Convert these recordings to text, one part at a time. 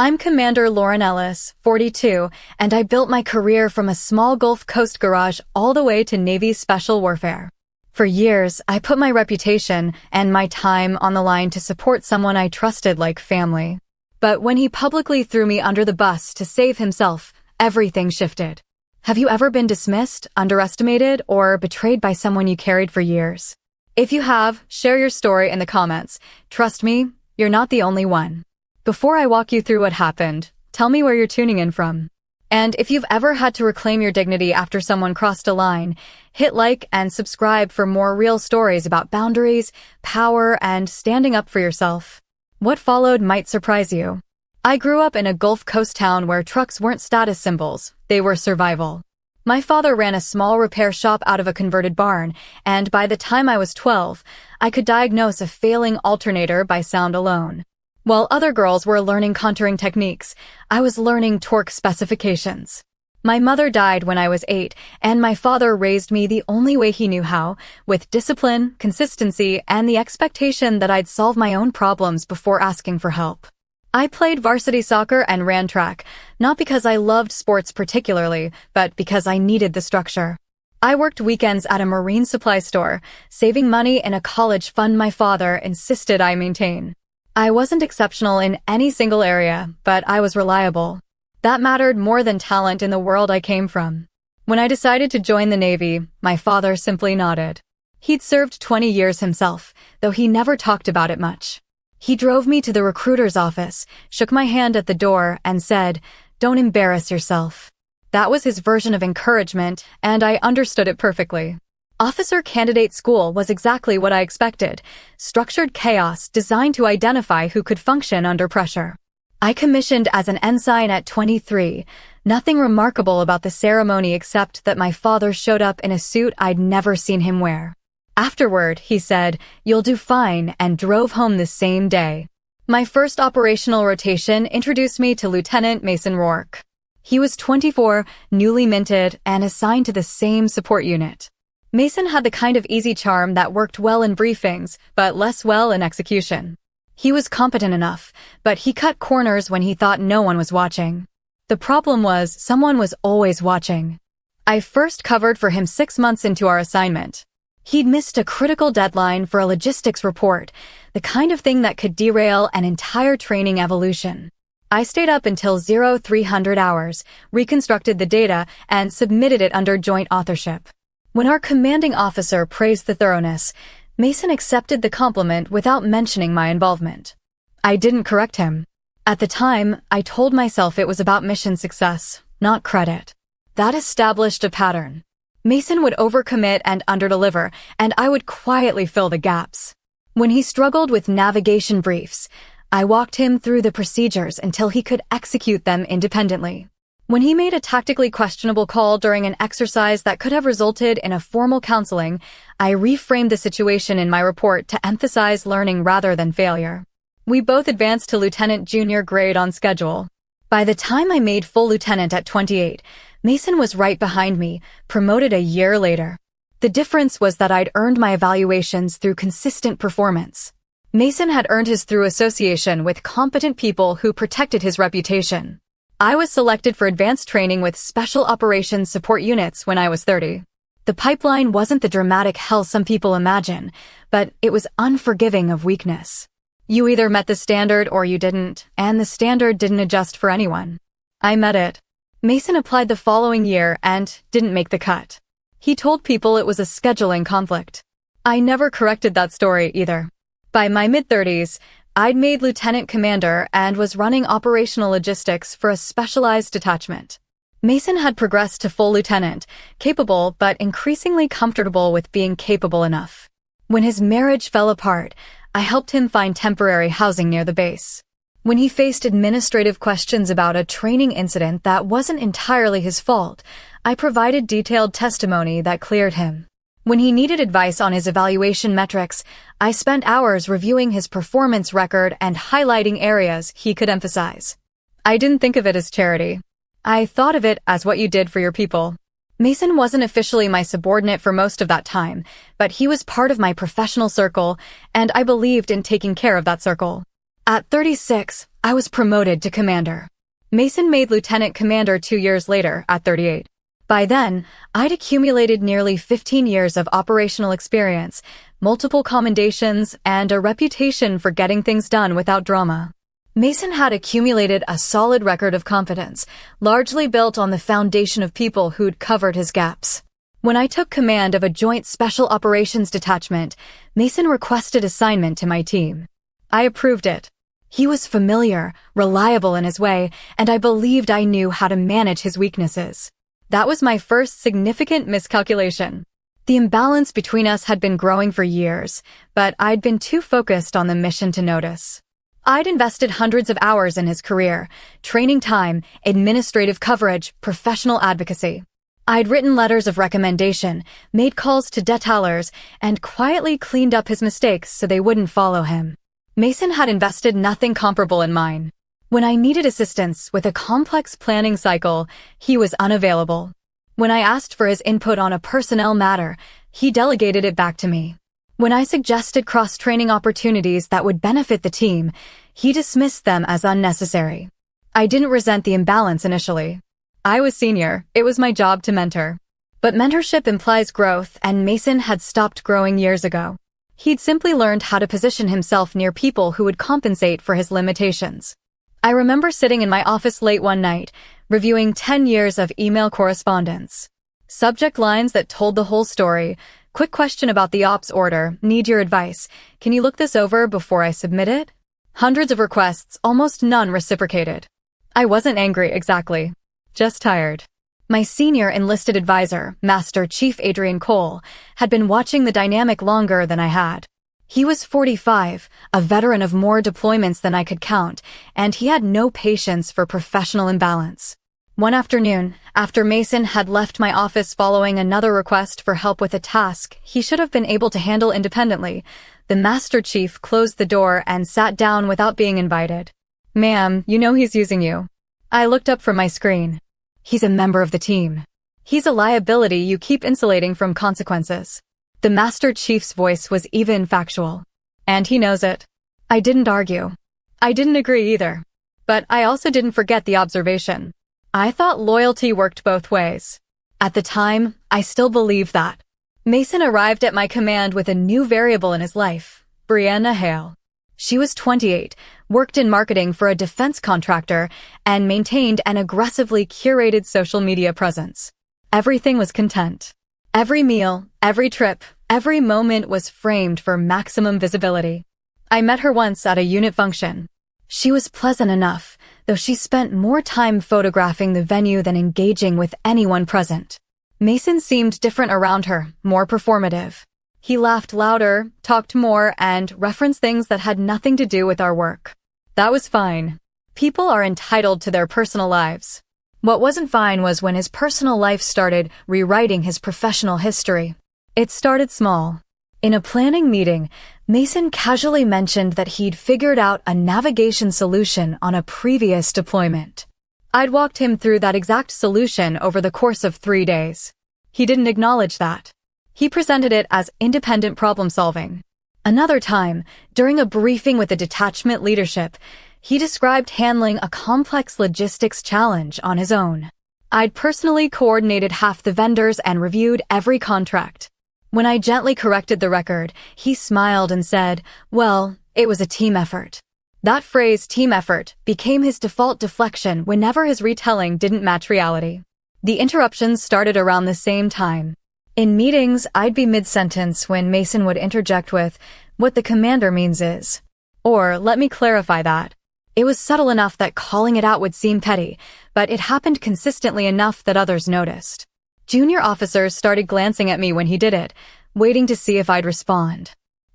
I'm Commander Lauren Ellis, 42, and I built my career from a small Gulf Coast garage all the way to Navy's Special Warfare. For years, I put my reputation and my time on the line to support someone I trusted like family. But when he publicly threw me under the bus to save himself, everything shifted. Have you ever been dismissed, underestimated, or betrayed by someone you carried for years? If you have, share your story in the comments. Trust me, you're not the only one. Before I walk you through what happened, tell me where you're tuning in from. And if you've ever had to reclaim your dignity after someone crossed a line, hit like and subscribe for more real stories about boundaries, power, and standing up for yourself. What followed might surprise you. I grew up in a Gulf Coast town where trucks weren't status symbols, they were survival. My father ran a small repair shop out of a converted barn, and by the time I was 12, I could diagnose a failing alternator by sound alone. While other girls were learning contouring techniques, I was learning torque specifications. My mother died when I was 8, and my father raised me the only way he knew how, with discipline, consistency, and the expectation that I'd solve my own problems before asking for help. I played varsity soccer and ran track, not because I loved sports particularly, but because I needed the structure. I worked weekends at a marine supply store, saving money in a college fund my father insisted I maintain. I wasn't exceptional in any single area, but I was reliable. That mattered more than talent in the world I came from. When I decided to join the Navy, my father simply nodded. He'd served 20 years himself, though he never talked about it much. He drove me to the recruiter's office, shook my hand at the door, and said, "Don't embarrass yourself." That was his version of encouragement, and I understood it perfectly. Officer Candidate School was exactly what I expected, structured chaos designed to identify who could function under pressure. I commissioned as an ensign at 23, nothing remarkable about the ceremony except that my father showed up in a suit I'd never seen him wear. Afterward, he said, "You'll do fine," and drove home the same day. My first operational rotation introduced me to Lieutenant Mason Rourke. He was 24, newly minted, and assigned to the same support unit. Mason had the kind of easy charm that worked well in briefings, but less well in execution. He was competent enough, but he cut corners when he thought no one was watching. The problem was, someone was always watching. I first covered for him 6 months into our assignment. He'd missed a critical deadline for a logistics report, the kind of thing that could derail an entire training evolution. I stayed up until 0300 hours, reconstructed the data, and submitted it under joint authorship. When our commanding officer praised the thoroughness, Mason accepted the compliment without mentioning my involvement. I didn't correct him. At the time, I told myself it was about mission success, not credit. That established a pattern. Mason would overcommit and underdeliver, and I would quietly fill the gaps. When he struggled with navigation briefs, I walked him through the procedures until he could execute them independently. When he made a tactically questionable call during an exercise that could have resulted in a formal counseling, I reframed the situation in my report to emphasize learning rather than failure. We both advanced to lieutenant junior grade on schedule. By the time I made full lieutenant at 28, Mason was right behind me, promoted a year later. The difference was that I'd earned my evaluations through consistent performance. Mason had earned his through association with competent people who protected his reputation. I was selected for advanced training with Special Operations Support Units when I was 30. The pipeline wasn't the dramatic hell some people imagine, but it was unforgiving of weakness. You either met the standard or you didn't, and the standard didn't adjust for anyone. I met it. Mason applied the following year and didn't make the cut. He told people it was a scheduling conflict. I never corrected that story either. By my mid-30s, I'd made lieutenant commander and was running operational logistics for a specialized detachment. Mason had progressed to full lieutenant, capable but increasingly comfortable with being capable enough. When his marriage fell apart, I helped him find temporary housing near the base. When he faced administrative questions about a training incident that wasn't entirely his fault, I provided detailed testimony that cleared him. When he needed advice on his evaluation metrics, I spent hours reviewing his performance record and highlighting areas he could emphasize. I didn't think of it as charity. I thought of it as what you did for your people. Mason wasn't officially my subordinate for most of that time, but he was part of my professional circle, and I believed in taking care of that circle. At 36, I was promoted to commander. Mason made lieutenant commander 2 years later at 38. By then, I'd accumulated nearly 15 years of operational experience, multiple commendations, and a reputation for getting things done without drama. Mason had accumulated a solid record of competence, largely built on the foundation of people who'd covered his gaps. When I took command of a joint special operations detachment, Mason requested assignment to my team. I approved it. He was familiar, reliable in his way, and I believed I knew how to manage his weaknesses. That was my first significant miscalculation. The imbalance between us had been growing for years, but I'd been too focused on the mission to notice. I'd invested hundreds of hours in his career, training time, administrative coverage, professional advocacy. I'd written letters of recommendation, made calls to detailers, and quietly cleaned up his mistakes so they wouldn't follow him. Mason had invested nothing comparable in mine. When I needed assistance with a complex planning cycle, he was unavailable. When I asked for his input on a personnel matter, he delegated it back to me. When I suggested cross-training opportunities that would benefit the team, he dismissed them as unnecessary. I didn't resent the imbalance initially. I was senior, it was my job to mentor. But mentorship implies growth, and Mason had stopped growing years ago. He'd simply learned how to position himself near people who would compensate for his limitations. I remember sitting in my office late one night, reviewing 10 years of email correspondence. Subject lines that told the whole story. Quick question about the ops order. Need your advice. Can you look this over before I submit it? Hundreds of requests, almost none reciprocated. I wasn't angry exactly. Just tired. My senior enlisted advisor, Master Chief Adrian Cole, had been watching the dynamic longer than I had. He was 45, a veteran of more deployments than I could count, and he had no patience for professional imbalance. One afternoon, after Mason had left my office following another request for help with a task he should have been able to handle independently, the Master Chief closed the door and sat down without being invited. "Ma'am, you know he's using you." I looked up from my screen. "He's a member of the team. He's a liability you keep insulating from consequences." The Master Chief's voice was even factual. And he knows it. I didn't argue. I didn't agree either. But I also didn't forget the observation. I thought loyalty worked both ways. At the time, I still believed that. Mason arrived at my command with a new variable in his life, Brianna Hale. She was 28, worked in marketing for a defense contractor, and maintained an aggressively curated social media presence. Everything was content. Every meal, every trip, every moment was framed for maximum visibility. I met her once at a unit function. She was pleasant enough, though she spent more time photographing the venue than engaging with anyone present. Mason seemed different around her, more performative. He laughed louder, talked more, and referenced things that had nothing to do with our work. That was fine. People are entitled to their personal lives. What wasn't fine was when his personal life started rewriting his professional history. It started small. In a planning meeting, Mason casually mentioned that he'd figured out a navigation solution on a previous deployment. I'd walked him through that exact solution over the course of 3 days. He didn't acknowledge that. He presented it as independent problem solving. Another time, during a briefing with the detachment leadership, he described handling a complex logistics challenge on his own. I'd personally coordinated half the vendors and reviewed every contract. When I gently corrected the record, he smiled and said, "Well, it was a team effort." That phrase, team effort, became his default deflection whenever his retelling didn't match reality. The interruptions started around the same time. In meetings, I'd be mid-sentence when Mason would interject with, "What the commander means is," or "Let me clarify that." It was subtle enough that calling it out would seem petty, but it happened consistently enough that others noticed. Junior officers started glancing at me when he did it, waiting to see if I'd respond.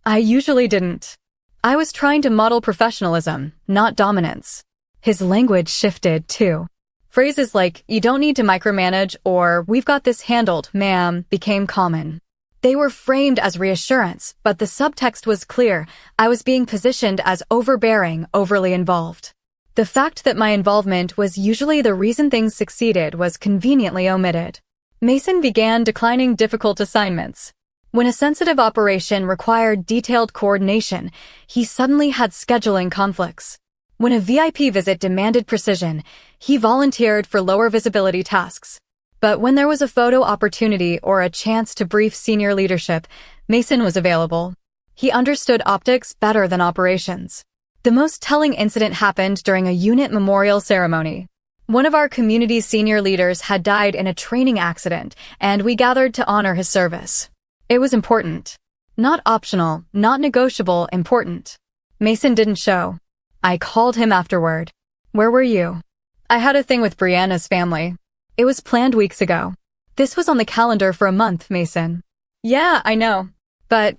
I usually didn't. I was trying to model professionalism, not dominance. His language shifted, too. Phrases like, "You don't need to micromanage," or "We've got this handled, ma'am," became common. They were framed as reassurance, but the subtext was clear. I was being positioned as overbearing, overly involved. The fact that my involvement was usually the reason things succeeded was conveniently omitted. Mason began declining difficult assignments. When a sensitive operation required detailed coordination, he suddenly had scheduling conflicts. When a VIP visit demanded precision, he volunteered for lower visibility tasks. But when there was a photo opportunity or a chance to brief senior leadership, Mason was available. He understood optics better than operations. The most telling incident happened during a unit memorial ceremony. One of our community's senior leaders had died in a training accident, and we gathered to honor his service. It was important. Not optional, not negotiable, important. Mason didn't show. I called him afterward. Where were you? I had a thing with Brianna's family. It was planned weeks ago. This was on the calendar for a month, Mason. Yeah, I know. But,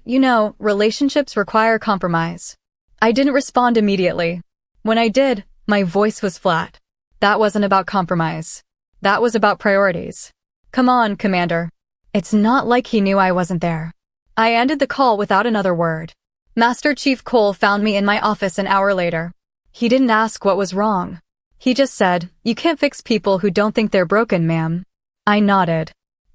relationships require compromise. I didn't respond immediately. When I did, my voice was flat. That wasn't about compromise. That was about priorities. Come on, Commander. It's not like he knew I wasn't there. I ended the call without another word. Master Chief Cole found me in my office an hour later. He didn't ask what was wrong. He just said, "You can't fix people who don't think they're broken, ma'am." I nodded.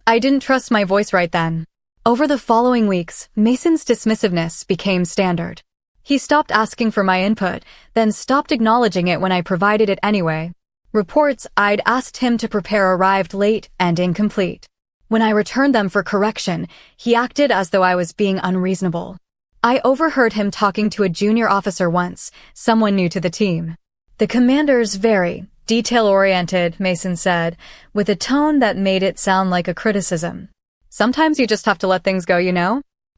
I didn't trust my voice right then. Over the following weeks, Mason's dismissiveness became standard. He stopped asking for my input, then stopped acknowledging it when I provided it anyway. Reports I'd asked him to prepare arrived late and incomplete. When I returned them for correction, he acted as though I was being unreasonable. I overheard him talking to a junior officer once, someone new to the team. The commander's very detail-oriented, Mason said, with a tone that made it sound like a criticism. Sometimes you just have to let things go,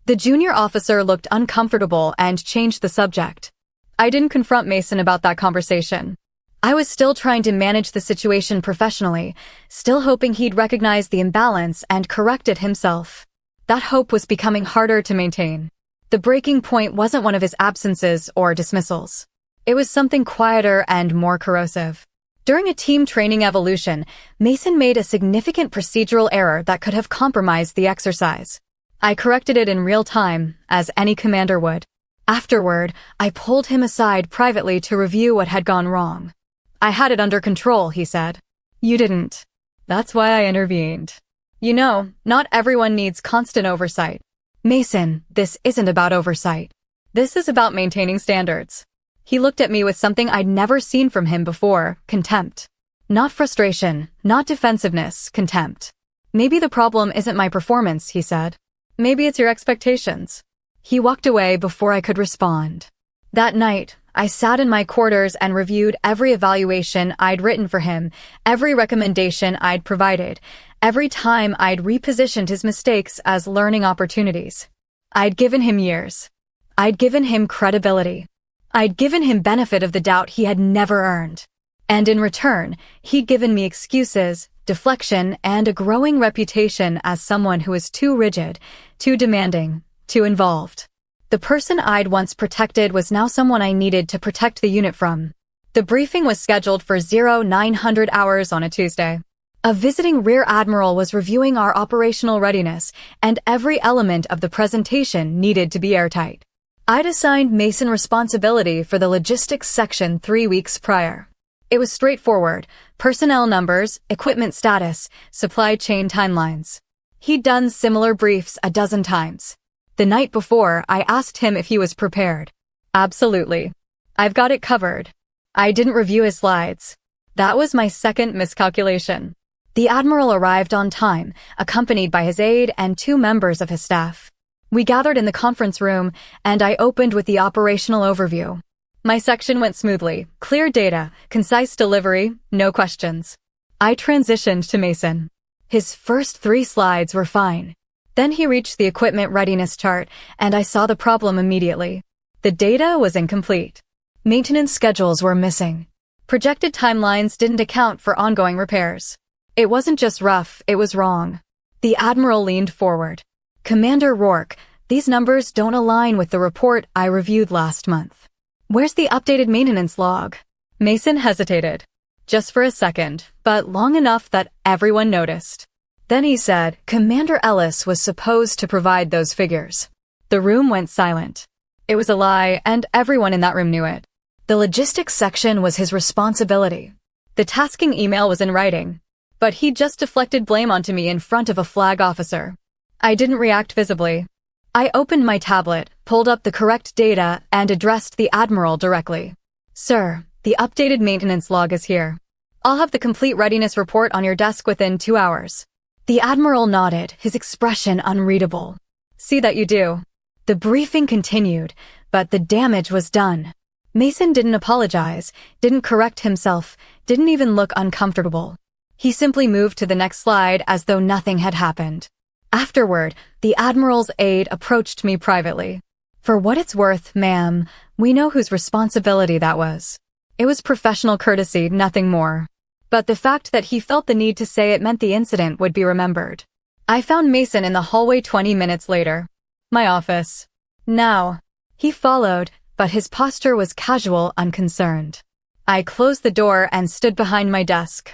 The junior officer looked uncomfortable and changed the subject. I didn't confront Mason about that conversation. I was still trying to manage the situation professionally, still hoping he'd recognize the imbalance and correct it himself. That hope was becoming harder to maintain. The breaking point wasn't one of his absences or dismissals. It was something quieter and more corrosive. During a team training evolution, Mason made a significant procedural error that could have compromised the exercise. I corrected it in real time, as any commander would. Afterward, I pulled him aside privately to review what had gone wrong. I had it under control, he said. You didn't. That's why I intervened. Not everyone needs constant oversight. Mason, this isn't about oversight. This is about maintaining standards. He looked at me with something I'd never seen from him before, contempt. Not frustration, not defensiveness, contempt. Maybe the problem isn't my performance, he said. Maybe it's your expectations. He walked away before I could respond. That night, I sat in my quarters and reviewed every evaluation I'd written for him, every recommendation I'd provided, every time I'd repositioned his mistakes as learning opportunities. I'd given him years. I'd given him credibility. I'd given him benefit of the doubt he had never earned. And in return, he'd given me excuses, deflection, and a growing reputation as someone who was too rigid, too demanding, too involved. The person I'd once protected was now someone I needed to protect the unit from. The briefing was scheduled for 0900 hours on a Tuesday. A visiting Rear Admiral was reviewing our operational readiness, and every element of the presentation needed to be airtight. I'd assigned Mason responsibility for the logistics section 3 weeks prior. It was straightforward: personnel numbers, equipment status, supply chain timelines. He'd done similar briefs a dozen times. The night before, I asked him if he was prepared. Absolutely. I've got it covered. I didn't review his slides. That was my second miscalculation. The Admiral arrived on time, accompanied by his aide and 2 members of his staff. We gathered in the conference room, and I opened with the operational overview. My section went smoothly: clear data, concise delivery, no questions. I transitioned to Mason. His first 3 slides were fine. Then he reached the equipment readiness chart, and I saw the problem immediately. The data was incomplete. Maintenance schedules were missing. Projected timelines didn't account for ongoing repairs. It wasn't just rough, it was wrong. The Admiral leaned forward. Commander Rourke, these numbers don't align with the report I reviewed last month. Where's the updated maintenance log? Mason hesitated. Just for a second, but long enough that everyone noticed. Then he said, Commander Ellis was supposed to provide those figures. The room went silent. It was a lie, and everyone in that room knew it. The logistics section was his responsibility. The tasking email was in writing, but he just deflected blame onto me in front of a flag officer. I didn't react visibly. I opened my tablet, pulled up the correct data, and addressed the Admiral directly. Sir, The updated maintenance log is here. I'll have the complete readiness report on your desk within 2 hours. The Admiral nodded, his expression unreadable. See that you do. The briefing continued, but the damage was done. Mason didn't apologize, didn't correct himself, didn't even look uncomfortable. He simply moved to the next slide as though nothing had happened. Afterward, the Admiral's aide approached me privately. For what it's worth, ma'am, we know whose responsibility that was. It was professional courtesy, nothing more. But the fact that he felt the need to say it meant the incident would be remembered. I found Mason in the hallway 20 minutes later. My office. Now. He followed, but his posture was casual, unconcerned. I closed the door and stood behind my desk.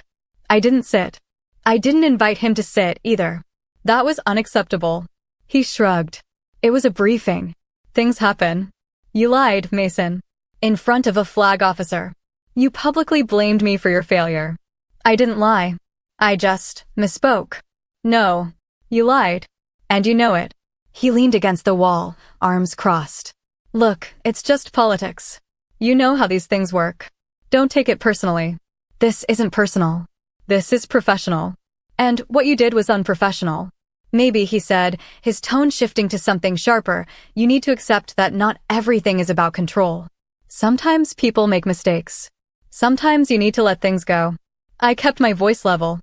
I didn't sit. I didn't invite him to sit, either. That was unacceptable. He shrugged. It was a briefing. Things happen. You lied, Mason. In front of a flag officer. You publicly blamed me for your failure. I didn't lie. I just misspoke. No. You lied. And you know it. He leaned against the wall, arms crossed. Look, it's just politics. You know how these things work. Don't take it personally. This isn't personal. This is professional. And what you did was unprofessional. Maybe, he said, his tone shifting to something sharper, you need to accept that not everything is about control. Sometimes people make mistakes. Sometimes you need to let things go. I kept my voice level.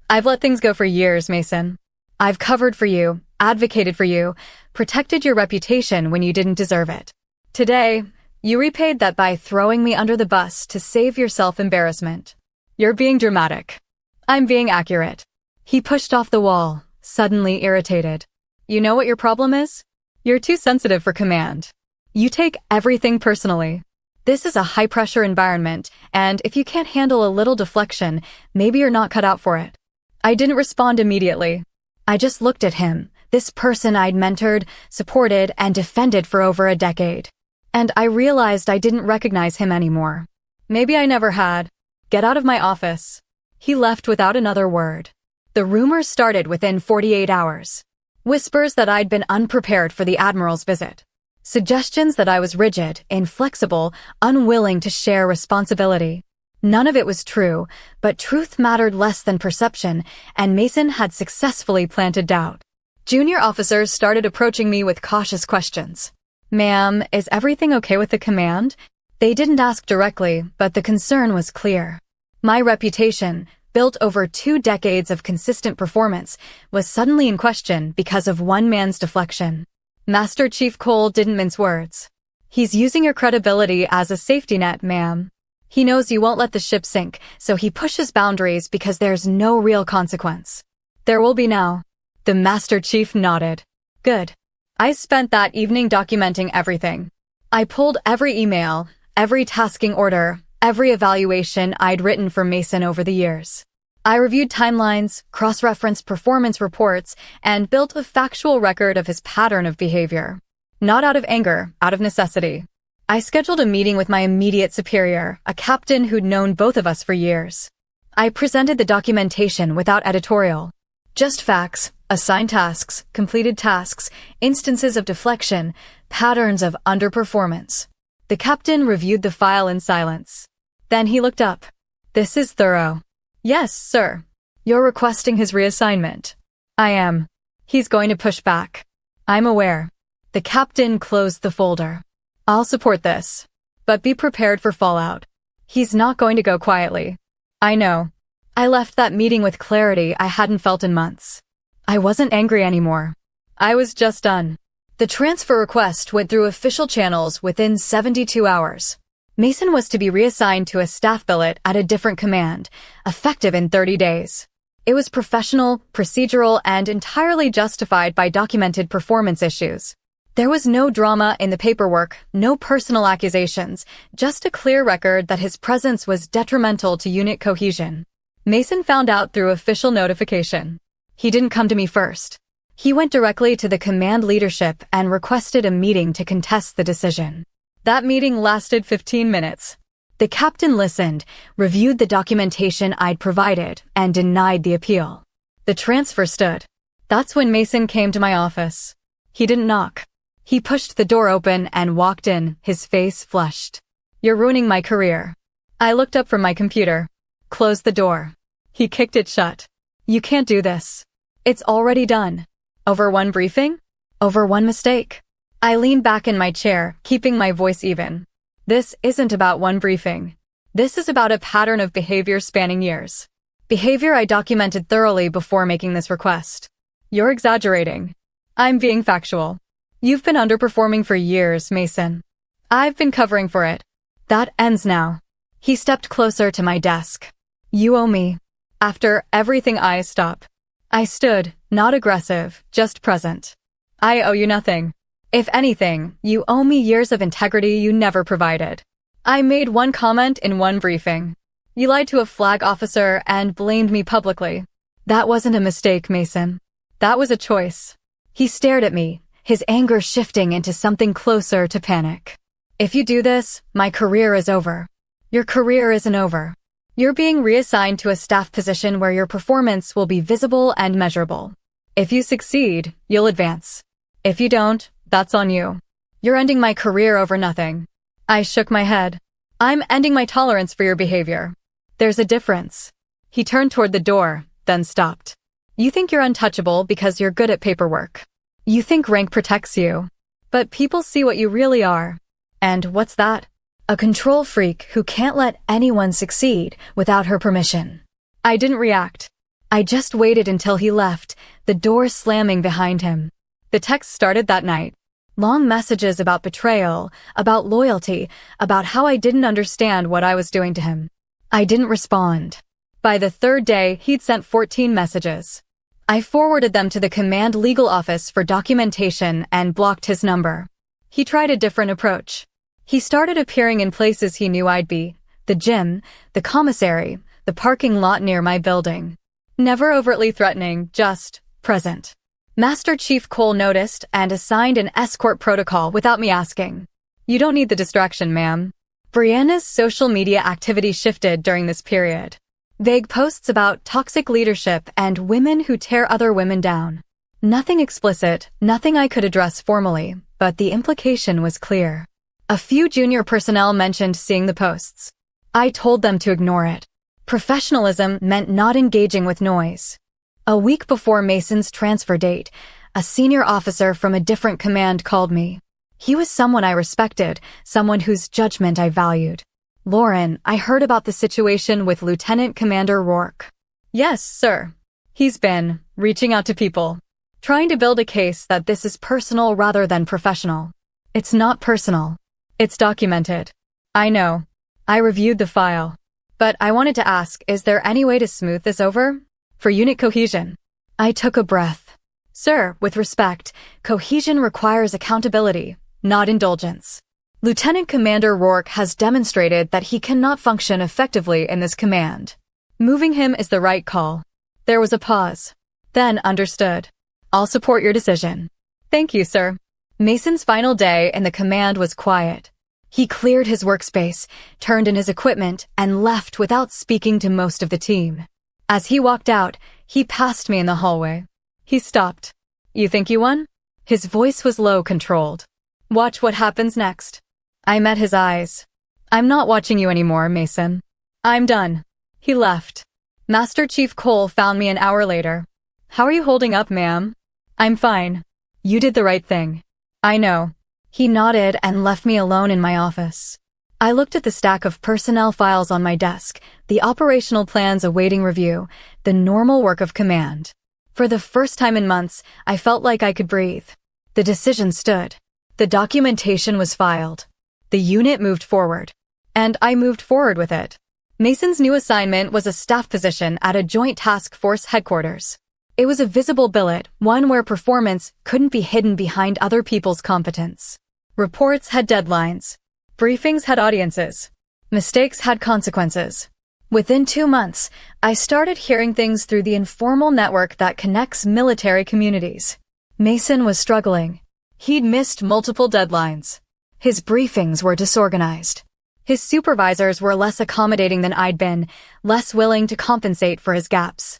I've let things go for years, Mason. I've covered for you, advocated for you, protected your reputation when you didn't deserve it. Today, you repaid that by throwing me under the bus to save yourself embarrassment. You're being dramatic. I'm being accurate. He pushed off the wall, suddenly irritated. You know what your problem is? You're too sensitive for command. You take everything personally. This is a high-pressure environment, and if you can't handle a little deflection, maybe you're not cut out for it. I didn't respond immediately. I just looked at him, this person I'd mentored, supported, and defended for over a decade. And I realized I didn't recognize him anymore. Maybe I never had. Get out of my office. He left without another word. The rumors started within 48 hours. Whispers that I'd been unprepared for the Admiral's visit. Suggestions that I was rigid, inflexible, unwilling to share responsibility. None of it was true, but truth mattered less than perception, and Mason had successfully planted doubt. Junior officers started approaching me with cautious questions. Ma'am, is everything okay with the command? They didn't ask directly, but the concern was clear. My reputation, built over 2 decades of consistent performance, was suddenly in question because of one man's deflection. Master Chief Cole didn't mince words. He's using your credibility as a safety net, ma'am. He knows you won't let the ship sink, so he pushes boundaries because there's no real consequence. There will be now. The Master Chief nodded. Good. I spent that evening documenting everything. I pulled every email, every tasking order, every evaluation I'd written for Mason over the years. I reviewed timelines, cross-referenced performance reports, and built a factual record of his pattern of behavior. Not out of anger, out of necessity. I scheduled a meeting with my immediate superior, a captain who'd known both of us for years. I presented the documentation without editorial. Just facts, assigned tasks, completed tasks, instances of deflection, patterns of underperformance. The captain reviewed the file in silence. Then he looked up. This is thorough. Yes, sir. You're requesting his reassignment. I am. He's going to push back. I'm aware. The captain closed the folder. I'll support this. But be prepared for fallout. He's not going to go quietly. I know. I left that meeting with clarity I hadn't felt in months. I wasn't angry anymore. I was just done. The transfer request went through official channels within 72 hours. Mason was to be reassigned to a staff billet at a different command, effective in 30 days. It was professional, procedural, and entirely justified by documented performance issues. There was no drama in the paperwork, no personal accusations, just a clear record that his presence was detrimental to unit cohesion. Mason found out through official notification. He didn't come to me first. He went directly to the command leadership and requested a meeting to contest the decision. That meeting lasted 15 minutes. The captain listened, reviewed the documentation I'd provided, and denied the appeal. The transfer stood. That's when Mason came to my office. He didn't knock. He pushed the door open and walked in, his face flushed. You're ruining my career. I looked up from my computer. Closed the door. He kicked it shut. You can't do this. It's already done. Over one briefing? Over one mistake. I leaned back in my chair, keeping my voice even. This isn't about one briefing. This is about a pattern of behavior spanning years. Behavior I documented thoroughly before making this request. You're exaggerating. I'm being factual. You've been underperforming for years, Mason. I've been covering for it. That ends now. He stepped closer to my desk. You owe me. After everything I stop. I stood, not aggressive, just present. I owe you nothing. If anything, you owe me years of integrity you never provided. I made one comment in one briefing. You lied to a flag officer and blamed me publicly. That wasn't a mistake, Mason. That was a choice. He stared at me, his anger shifting into something closer to panic. If you do this, my career is over. Your career isn't over. You're being reassigned to a staff position where your performance will be visible and measurable. If you succeed, you'll advance. If you don't, that's on you. You're ending my career over nothing. I shook my head. I'm ending my tolerance for your behavior. There's a difference. He turned toward the door, then stopped. You think you're untouchable because you're good at paperwork. You think rank protects you. But people see what you really are. And what's that? A control freak who can't let anyone succeed without her permission. I didn't react. I just waited until he left, the door slamming behind him. The text started that night. Long messages about betrayal, about loyalty, about how I didn't understand what I was doing to him. I didn't respond. By the third day, he'd sent 14 messages. I forwarded them to the command legal office for documentation and blocked his number. He tried a different approach. He started appearing in places he knew I'd be, the gym, the commissary, the parking lot near my building. Never overtly threatening, just present. Master Chief Cole noticed and assigned an escort protocol without me asking. You don't need the distraction, ma'am. Brianna's social media activity shifted during this period. Vague posts about toxic leadership and women who tear other women down. Nothing explicit, nothing I could address formally, but the implication was clear. A few junior personnel mentioned seeing the posts. I told them to ignore it. Professionalism meant not engaging with noise. A week before Mason's transfer date, a senior officer from a different command called me. He was someone I respected, someone whose judgment I valued. Lauren, I heard about the situation with Lieutenant Commander Rourke. Yes, sir. He's been reaching out to people, trying to build a case that this is personal rather than professional. It's not personal. It's documented. I know. I reviewed the file. But I wanted to ask, is there any way to smooth this over? For unit cohesion. I took a breath. Sir, with respect, cohesion requires accountability, not indulgence. Lieutenant Commander Rourke has demonstrated that he cannot function effectively in this command. Moving him is the right call. There was a pause. Then understood. I'll support your decision. Thank you, sir. Mason's final day in the command was quiet. He cleared his workspace, turned in his equipment, and left without speaking to most of the team. As he walked out, he passed me in the hallway. He stopped. You think you won? His voice was low, controlled. Watch what happens next. I met his eyes. I'm not watching you anymore, Mason. I'm done. He left. Master Chief Cole found me an hour later. How are you holding up, ma'am? I'm fine. You did the right thing. I know. He nodded and left me alone in my office. I looked at the stack of personnel files on my desk, the operational plans awaiting review, the normal work of command. For the first time in months, I felt like I could breathe. The decision stood. The documentation was filed. The unit moved forward. And I moved forward with it. Mason's new assignment was a staff position at a Joint Task Force headquarters. It was a visible billet, one where performance couldn't be hidden behind other people's competence. Reports had deadlines. Briefings had audiences. Mistakes had consequences. Within 2 months, I started hearing things through the informal network that connects military communities. Mason was struggling. He'd missed multiple deadlines. His briefings were disorganized. His supervisors were less accommodating than I'd been, less willing to compensate for his gaps.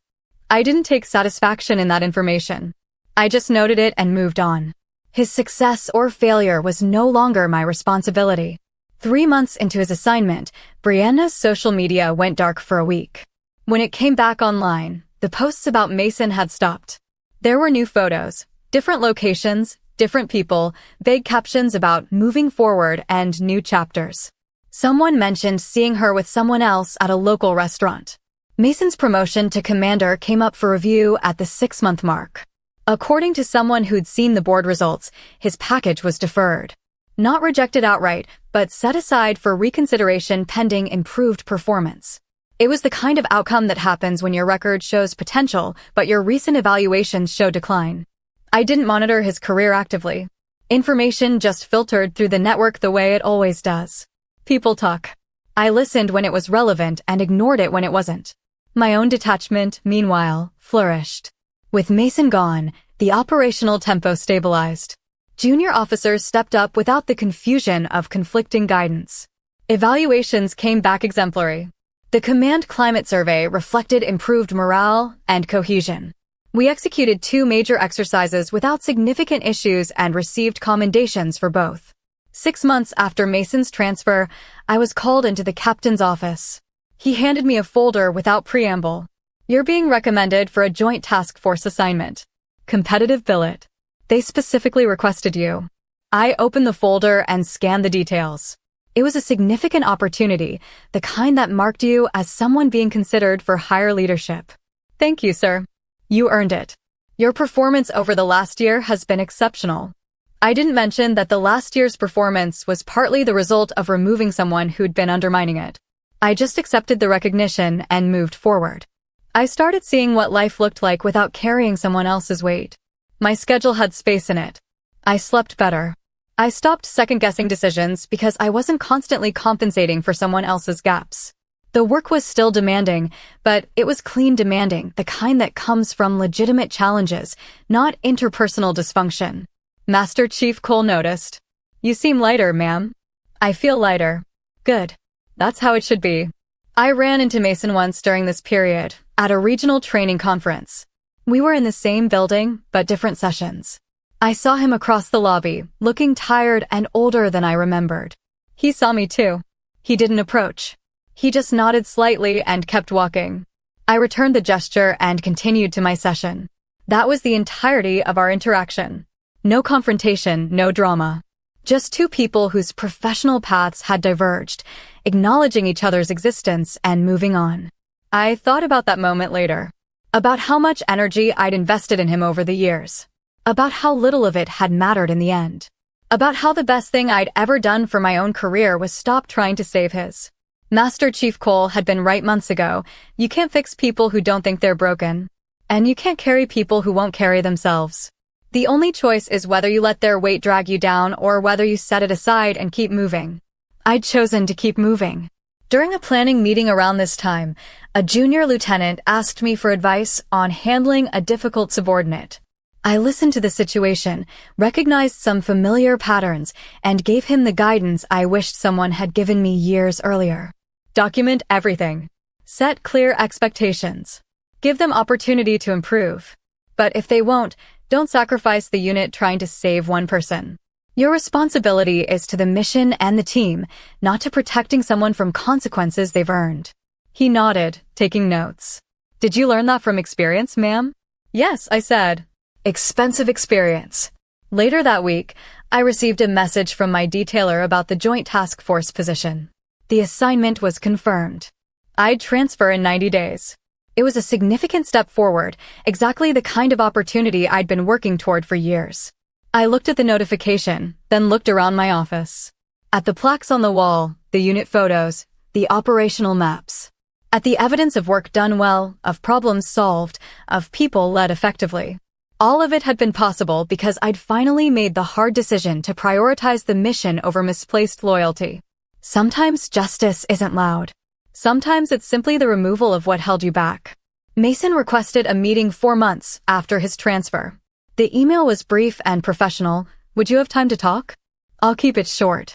I didn't take satisfaction in that information. I just noted it and moved on. His success or failure was no longer my responsibility. 3 months into his assignment, Brianna's social media went dark for a week. When it came back online, the posts about Mason had stopped. There were new photos, different locations, different people, vague captions about moving forward and new chapters. Someone mentioned seeing her with someone else at a local restaurant. Mason's promotion to commander came up for review at the 6-month mark. According to someone who'd seen the board results, his package was deferred. Not rejected outright, but set aside for reconsideration pending improved performance. It was the kind of outcome that happens when your record shows potential, but your recent evaluations show decline. I didn't monitor his career actively. Information just filtered through the network the way it always does. People talk. I listened when it was relevant and ignored it when it wasn't. My own detachment, meanwhile, flourished. With Mason gone, the operational tempo stabilized. Junior officers stepped up without the confusion of conflicting guidance. Evaluations came back exemplary. The command climate survey reflected improved morale and cohesion. We executed 2 major exercises without significant issues and received commendations for both. 6 months after Mason's transfer, I was called into the captain's office. He handed me a folder without preamble. "You're being recommended for a joint task force assignment. Competitive billet. They specifically requested you." I opened the folder and scanned the details. It was a significant opportunity, the kind that marked you as someone being considered for higher leadership. "Thank you, sir. You earned it. Your performance over the last year has been exceptional." I didn't mention that the last year's performance was partly the result of removing someone who'd been undermining it. I just accepted the recognition and moved forward. I started seeing what life looked like without carrying someone else's weight. My schedule had space in it. I slept better. I stopped second-guessing decisions because I wasn't constantly compensating for someone else's gaps. The work was still demanding, but it was clean demanding, the kind that comes from legitimate challenges, not interpersonal dysfunction. Master Chief Cole noticed. "You seem lighter, ma'am." "I feel lighter." "Good. That's how it should be." I ran into Mason once during this period, at a regional training conference. We were in the same building, but different sessions. I saw him across the lobby, looking tired and older than I remembered. He saw me too. He didn't approach. He just nodded slightly and kept walking. I returned the gesture and continued to my session. That was the entirety of our interaction. No confrontation, no drama. Just 2 people whose professional paths had diverged, acknowledging each other's existence and moving on. I thought about that moment later. About how much energy I'd invested in him over the years. About how little of it had mattered in the end. About how the best thing I'd ever done for my own career was stop trying to save his. Master Chief Cole had been right months ago. You can't fix people who don't think they're broken. And you can't carry people who won't carry themselves. The only choice is whether you let their weight drag you down or whether you set it aside and keep moving. I'd chosen to keep moving. During a planning meeting around this time, a junior lieutenant asked me for advice on handling a difficult subordinate. I listened to the situation, recognized some familiar patterns, and gave him the guidance I wished someone had given me years earlier. Document everything. Set clear expectations. Give them opportunity to improve. But if they won't, don't sacrifice the unit trying to save one person. Your responsibility is to the mission and the team, not to protecting someone from consequences they've earned. He nodded, taking notes. "Did you learn that from experience, ma'am?" "Yes," I said. Expensive experience. Later that week, I received a message from my detailer about the Joint Task Force position. The assignment was confirmed. I'd transfer in 90 days. It was a significant step forward, exactly the kind of opportunity I'd been working toward for years. I looked at the notification, then looked around my office. At the plaques on the wall, the unit photos, the operational maps. At the evidence of work done well, of problems solved, of people led effectively. All of it had been possible because I'd finally made the hard decision to prioritize the mission over misplaced loyalty. Sometimes justice isn't loud. Sometimes it's simply the removal of what held you back. Mason requested a meeting 4 months after his transfer. The email was brief and professional. "Would you have time to talk?" "I'll keep it short."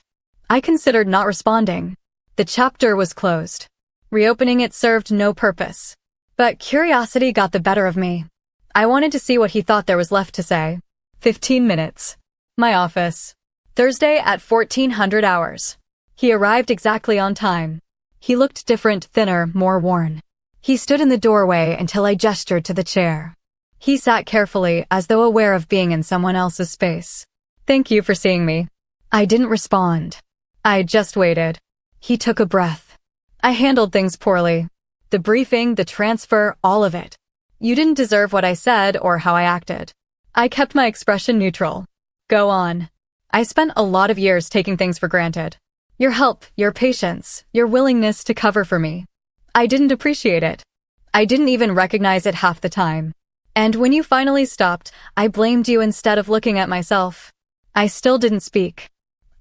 I considered not responding. The chapter was closed. Reopening it served no purpose. But curiosity got the better of me. I wanted to see what he thought there was left to say. 15 minutes. My office. Thursday at 1400 hours. He arrived exactly on time. He looked different, thinner, more worn. He stood in the doorway until I gestured to the chair. He sat carefully, as though aware of being in someone else's space. "Thank you for seeing me." I didn't respond. I just waited. He took a breath. "I handled things poorly. The briefing, the transfer, all of it. You didn't deserve what I said or how I acted." I kept my expression neutral. "Go on. I spent a lot of years taking things for granted. Your help, your patience, your willingness to cover for me. I didn't appreciate it. I didn't even recognize it half the time. And when you finally stopped, I blamed you instead of looking at myself." I still didn't speak.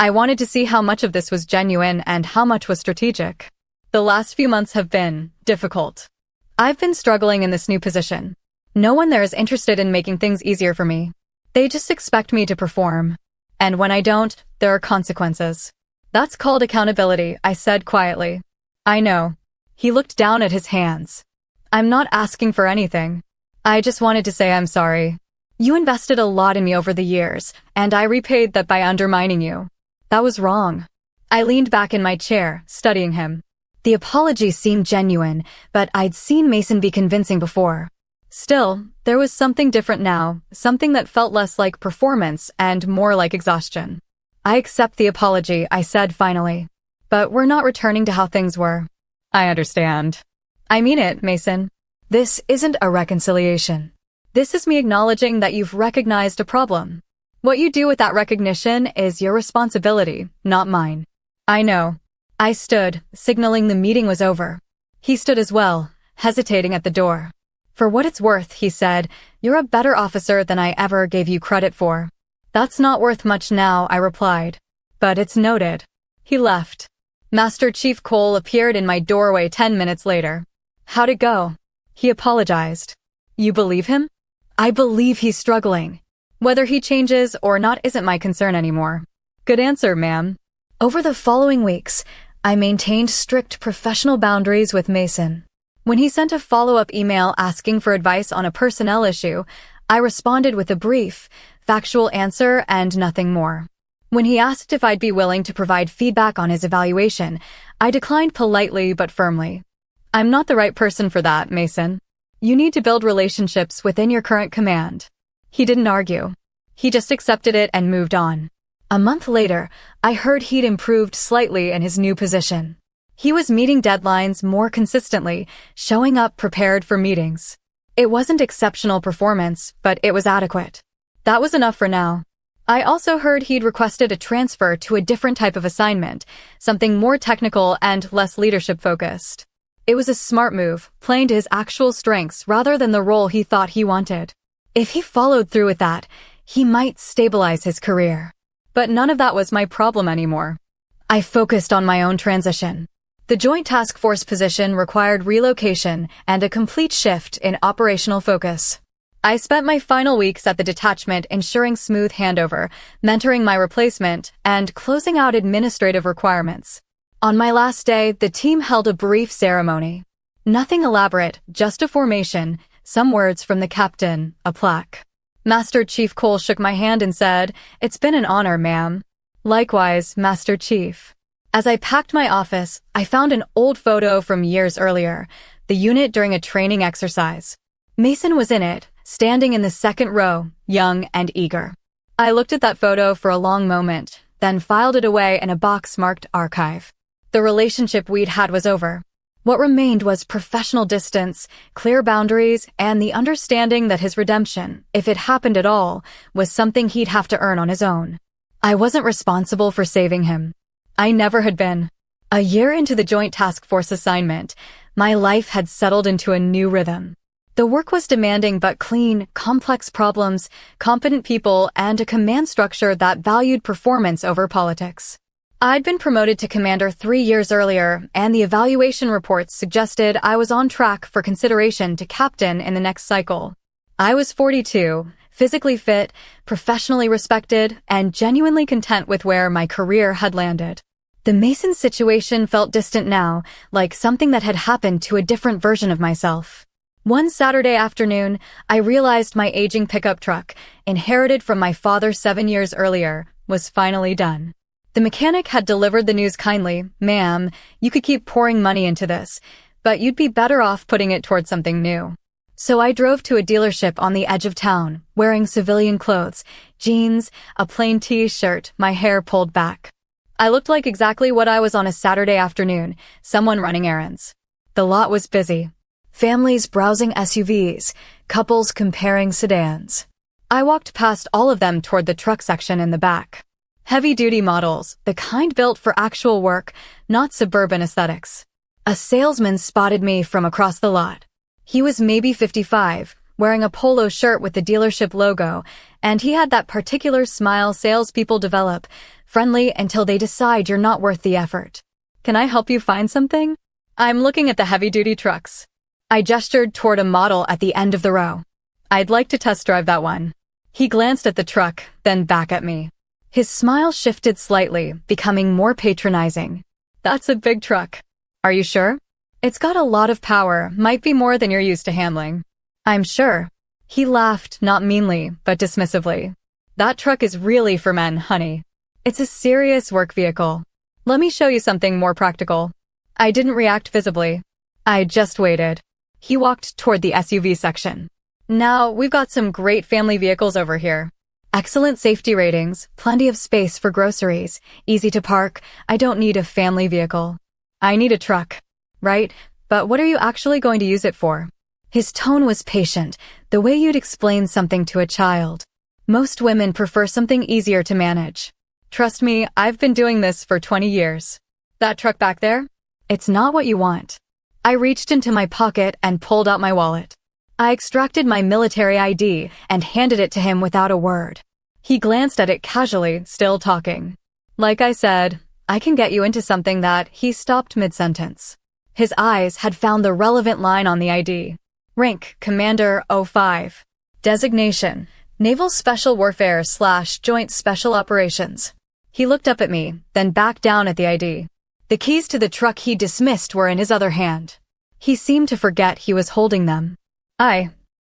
I wanted to see how much of this was genuine and how much was strategic. The last few months have been difficult. I've been struggling in this new position. No one there is interested in making things easier for me. They just expect me to perform. And when I don't, there are consequences. "That's called accountability," I said quietly. "I know." He looked down at his hands. "I'm not asking for anything. I just wanted to say I'm sorry. You invested a lot in me over the years, and I repaid that by undermining you. That was wrong." I leaned back in my chair, studying him. The apology seemed genuine, but I'd seen Mason be convincing before. Still, there was something different now, something that felt less like performance and more like exhaustion. "I accept the apology," I said finally. "But we're not returning to how things were." "I understand." "I mean it, Mason. This isn't a reconciliation. This is me acknowledging that you've recognized a problem. What you do with that recognition is your responsibility, not mine." "I know." I stood, signaling the meeting was over. He stood as well, hesitating at the door. "For what it's worth," he said, "you're a better officer than I ever gave you credit for." "That's not worth much now," I replied. "But it's noted." He left. Master Chief Cole appeared in my doorway 10 minutes later. "How'd it go?" He apologized. "You believe him?" "I believe he's struggling. Whether he changes or not isn't my concern anymore." "Good answer, ma'am." Over the following weeks, I maintained strict professional boundaries with Mason. When he sent a follow-up email asking for advice on a personnel issue, I responded with a brief, factual answer and nothing more. When he asked if I'd be willing to provide feedback on his evaluation, I declined politely but firmly. "I'm not the right person for that, Mason. You need to build relationships within your current command." He didn't argue. He just accepted it and moved on. A month later, I heard he'd improved slightly in his new position. He was meeting deadlines more consistently, showing up prepared for meetings. It wasn't exceptional performance, but it was adequate. That was enough for now. I also heard he'd requested a transfer to a different type of assignment, something more technical and less leadership-focused. It was a smart move, playing to his actual strengths rather than the role he thought he wanted. If he followed through with that, he might stabilize his career. But none of that was my problem anymore. I focused on my own transition. The Joint Task Force position required relocation and a complete shift in operational focus. I spent my final weeks at the detachment ensuring smooth handover, mentoring my replacement, and closing out administrative requirements. On my last day, the team held a brief ceremony. Nothing elaborate, just a formation, some words from the captain, a plaque. Master Chief Cole shook my hand and said, "It's been an honor, ma'am." "Likewise, Master Chief." As I packed my office, I found an old photo from years earlier, the unit during a training exercise. Mason was in it, standing in the second row, young and eager. I looked at that photo for a long moment, then filed it away in a box marked archive. The relationship we'd had was over. What remained was professional distance, clear boundaries, and the understanding that his redemption, if it happened at all, was something he'd have to earn on his own. I wasn't responsible for saving him. I never had been. A year into the Joint Task Force assignment, my life had settled into a new rhythm. The work was demanding but clean, complex problems, competent people, and a command structure that valued performance over politics. I'd been promoted to commander 3 years earlier, and the evaluation reports suggested I was on track for consideration to captain in the next cycle. I was 42, physically fit, professionally respected, and genuinely content with where my career had landed. The Mason situation felt distant now, like something that had happened to a different version of myself. One Saturday afternoon, I realized my aging pickup truck, inherited from my father 7 years earlier, was finally done. The mechanic had delivered the news kindly. "Ma'am, you could keep pouring money into this, but you'd be better off putting it towards something new." So I drove to a dealership on the edge of town, wearing civilian clothes, jeans, a plain t-shirt, my hair pulled back. I looked like exactly what I was on a Saturday afternoon, someone running errands. The lot was busy. Families browsing SUVs, couples comparing sedans. I walked past all of them toward the truck section in the back. Heavy-duty models, the kind built for actual work, not suburban aesthetics. A salesman spotted me from across the lot. He was maybe 55, wearing a polo shirt with the dealership logo, and he had that particular smile salespeople develop, friendly until they decide you're not worth the effort. "Can I help you find something?" "I'm looking at the heavy-duty trucks." I gestured toward a model at the end of the row. "I'd like to test drive that one." He glanced at the truck, then back at me. His smile shifted slightly, becoming more patronizing. "That's a big truck. Are you sure? It's got a lot of power, might be more than you're used to handling." "I'm sure." He laughed, not meanly, but dismissively. "That truck is really for men, honey. It's a serious work vehicle. Let me show you something more practical." I didn't react visibly. I just waited. He walked toward the SUV section. "Now, we've got some great family vehicles over here. Excellent safety ratings, plenty of space for groceries, easy to park. I don't need a family vehicle. I need a truck. Right? But what are you actually going to use it for?" His tone was patient, the way you'd explain something to a child. "Most women prefer something easier to manage. Trust me, I've been doing this for 20 years. That truck back there? It's not what you want." I reached into my pocket and pulled out my wallet. I extracted my military ID and handed it to him without a word. He glanced at it casually, still talking. "Like I said, I can get you into something that..." He stopped mid-sentence. His eyes had found the relevant line on the ID. Rank, Commander 05. Designation, Naval Special Warfare / Joint Special Operations. He looked up at me, then back down at the ID. The keys to the truck he dismissed were in his other hand. He seemed to forget he was holding them.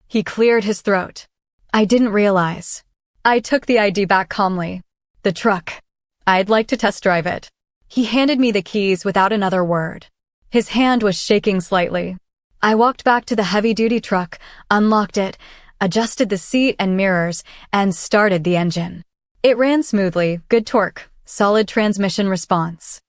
He cleared his throat. "I didn't realize." I took the ID back calmly. "The truck. I'd like to test drive it." He handed me the keys without another word. His hand was shaking slightly. I walked back to the heavy-duty truck, unlocked it, adjusted the seat and mirrors, and started the engine. It ran smoothly, good torque, solid transmission response.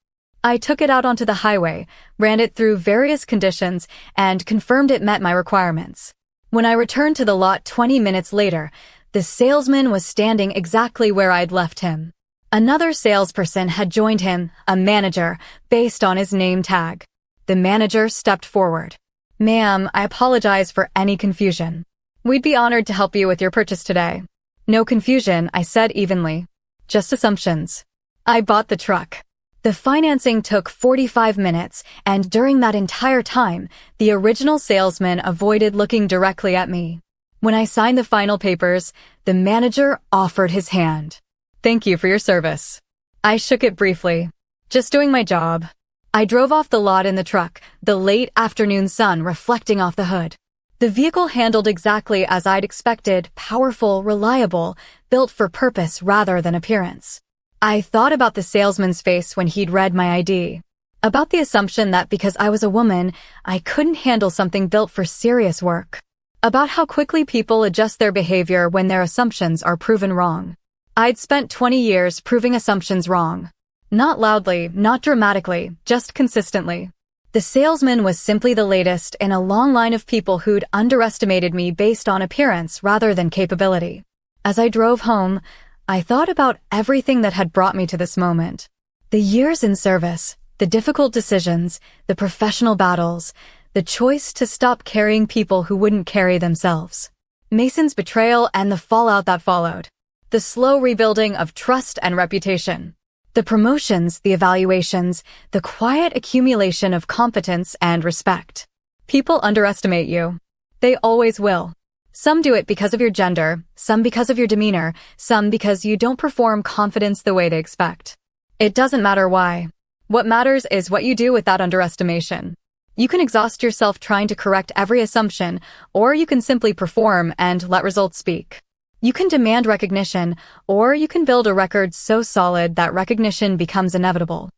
I took it out onto the highway, ran it through various conditions, and confirmed it met my requirements. When I returned to the lot 20 minutes later, the salesman was standing exactly where I'd left him. Another salesperson had joined him, a manager, based on his name tag. The manager stepped forward. "Ma'am, I apologize for any confusion. We'd be honored to help you with your purchase today." "No confusion," I said evenly. "Just assumptions." I bought the truck. The financing took 45 minutes, and during that entire time, the original salesman avoided looking directly at me. When I signed the final papers, the manager offered his hand. "Thank you for your service." I shook it briefly. "Just doing my job." I drove off the lot in the truck, the late afternoon sun reflecting off the hood. The vehicle handled exactly as I'd expected, powerful, reliable, built for purpose rather than appearance. I thought about the salesman's face when he'd read my ID. About the assumption that because I was a woman, I couldn't handle something built for serious work. About how quickly people adjust their behavior when their assumptions are proven wrong. I'd spent 20 years proving assumptions wrong. Not loudly, not dramatically, just consistently. The salesman was simply the latest in a long line of people who'd underestimated me based on appearance rather than capability. As I drove home, I thought about everything that had brought me to this moment. The years in service, the difficult decisions, the professional battles, the choice to stop carrying people who wouldn't carry themselves. Mason's betrayal and the fallout that followed. The slow rebuilding of trust and reputation. The promotions, the evaluations, the quiet accumulation of competence and respect. People underestimate you. They always will. Some do it because of your gender, some because of your demeanor, some because you don't perform confidence the way they expect. It doesn't matter why. What matters is what you do with that underestimation. You can exhaust yourself trying to correct every assumption, or you can simply perform and let results speak. You can demand recognition, or you can build a record so solid that recognition becomes inevitable.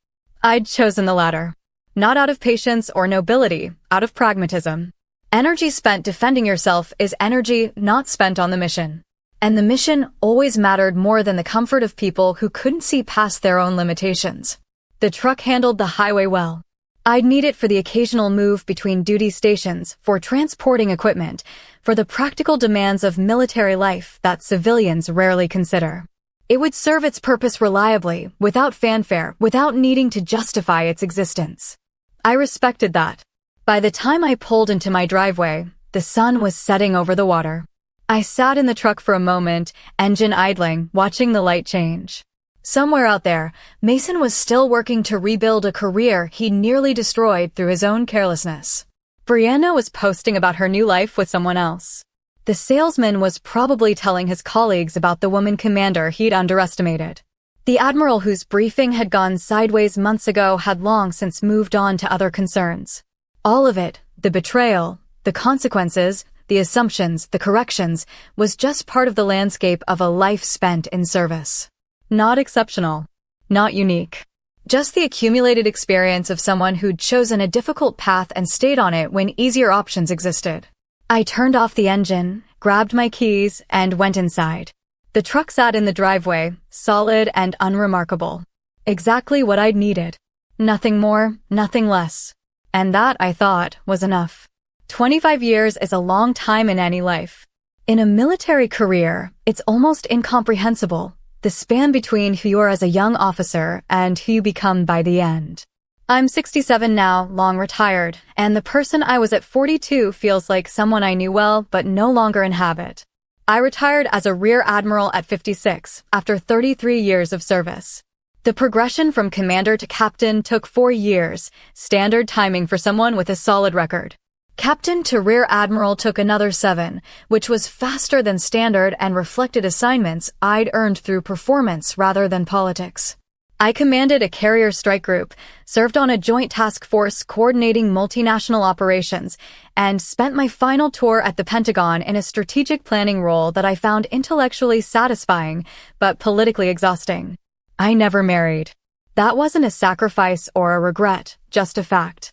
I'd chosen the latter. Not out of patience or nobility, out of pragmatism. Energy spent defending yourself is energy not spent on the mission. And the mission always mattered more than the comfort of people who couldn't see past their own limitations. The truck handled the highway well. I'd need it for the occasional move between duty stations, for transporting equipment, for the practical demands of military life that civilians rarely consider. It would serve its purpose reliably, without fanfare, without needing to justify its existence. I respected that. By the time I pulled into my driveway, the sun was setting over the water. I sat in the truck for a moment, engine idling, watching the light change. Somewhere out there, Mason was still working to rebuild a career he nearly destroyed through his own carelessness. Brianna was posting about her new life with someone else. The salesman was probably telling his colleagues about the woman commander he'd underestimated. The admiral whose briefing had gone sideways months ago had long since moved on to other concerns. All of it, the betrayal, the consequences, the assumptions, the corrections, was just part of the landscape of a life spent in service. Not exceptional. Not unique. Just the accumulated experience of someone who'd chosen a difficult path and stayed on it when easier options existed. I turned off the engine, grabbed my keys, and went inside. The truck sat in the driveway, solid and unremarkable. Exactly what I'd needed. Nothing more, nothing less. And that, I thought, was enough. 25 years is a long time in any life. In a military career, it's almost incomprehensible, the span between who you are as a young officer and who you become by the end. I'm 67 now, long retired, and the person I was at 42 feels like someone I knew well but no longer inhabit. I retired as a rear admiral at 56, after 33 years of service. The progression from commander to captain took 4 years, standard timing for someone with a solid record. Captain to rear admiral took another 7, which was faster than standard and reflected assignments I'd earned through performance rather than politics. I commanded a carrier strike group, served on a joint task force coordinating multinational operations, and spent my final tour at the Pentagon in a strategic planning role that I found intellectually satisfying but politically exhausting. I never married. That wasn't a sacrifice or a regret, just a fact.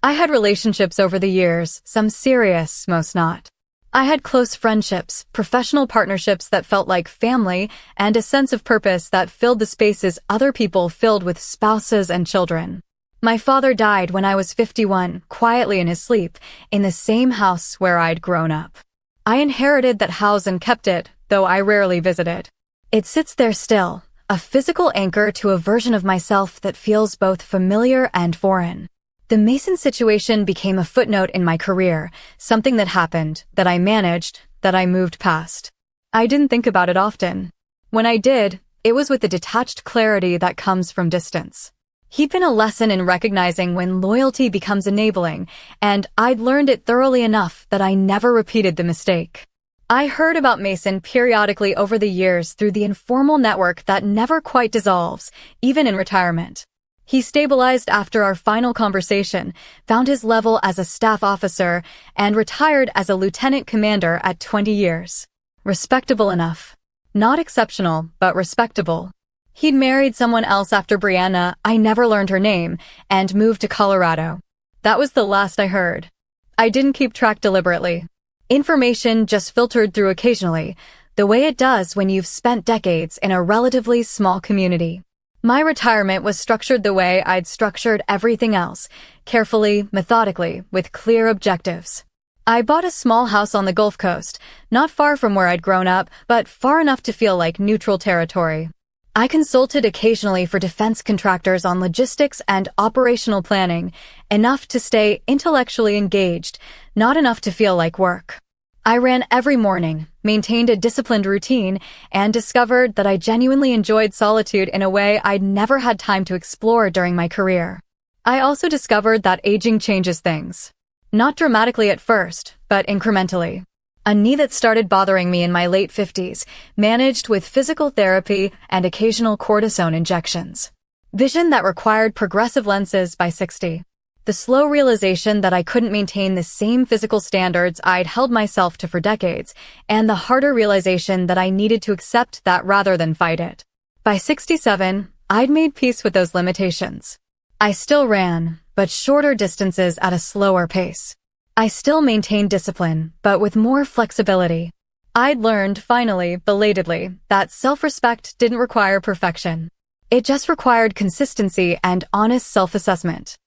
I had relationships over the years, some serious, most not. I had close friendships, professional partnerships that felt like family, and a sense of purpose that filled the spaces other people filled with spouses and children. My father died when I was 51, quietly in his sleep, in the same house where I'd grown up. I inherited that house and kept it, though I rarely visited. It sits there still, a physical anchor to a version of myself that feels both familiar and foreign. The Mason situation became a footnote in my career, something that happened, that I managed, that I moved past. I didn't think about it often. When I did, it was with the detached clarity that comes from distance. He'd been a lesson in recognizing when loyalty becomes enabling, and I'd learned it thoroughly enough that I never repeated the mistake. I heard about Mason periodically over the years through the informal network that never quite dissolves, even in retirement. He stabilized after our final conversation, found his level as a staff officer, and retired as a lieutenant commander at 20 years. Respectable enough. Not exceptional, but respectable. He'd married someone else after Brianna, I never learned her name, and moved to Colorado. That was the last I heard. I didn't keep track deliberately. Information just filtered through occasionally, the way it does when you've spent decades in a relatively small community. My retirement was structured the way I'd structured everything else, carefully, methodically, with clear objectives. I bought a small house on the Gulf Coast, not far from where I'd grown up, but far enough to feel like neutral territory. I consulted occasionally for defense contractors on logistics and operational planning, enough to stay intellectually engaged, not enough to feel like work. I ran every morning, maintained a disciplined routine, and discovered that I genuinely enjoyed solitude in a way I'd never had time to explore during my career. I also discovered that aging changes things. Not dramatically at first, but incrementally. A knee that started bothering me in my late 50s, managed with physical therapy and occasional cortisone injections. Vision that required progressive lenses by 60. The slow realization that I couldn't maintain the same physical standards I'd held myself to for decades, and the harder realization that I needed to accept that rather than fight it. By 67, I'd made peace with those limitations. I still ran, but shorter distances at a slower pace. I still maintained discipline, but with more flexibility. I'd learned, finally, belatedly, that self-respect didn't require perfection. It just required consistency and honest self-assessment.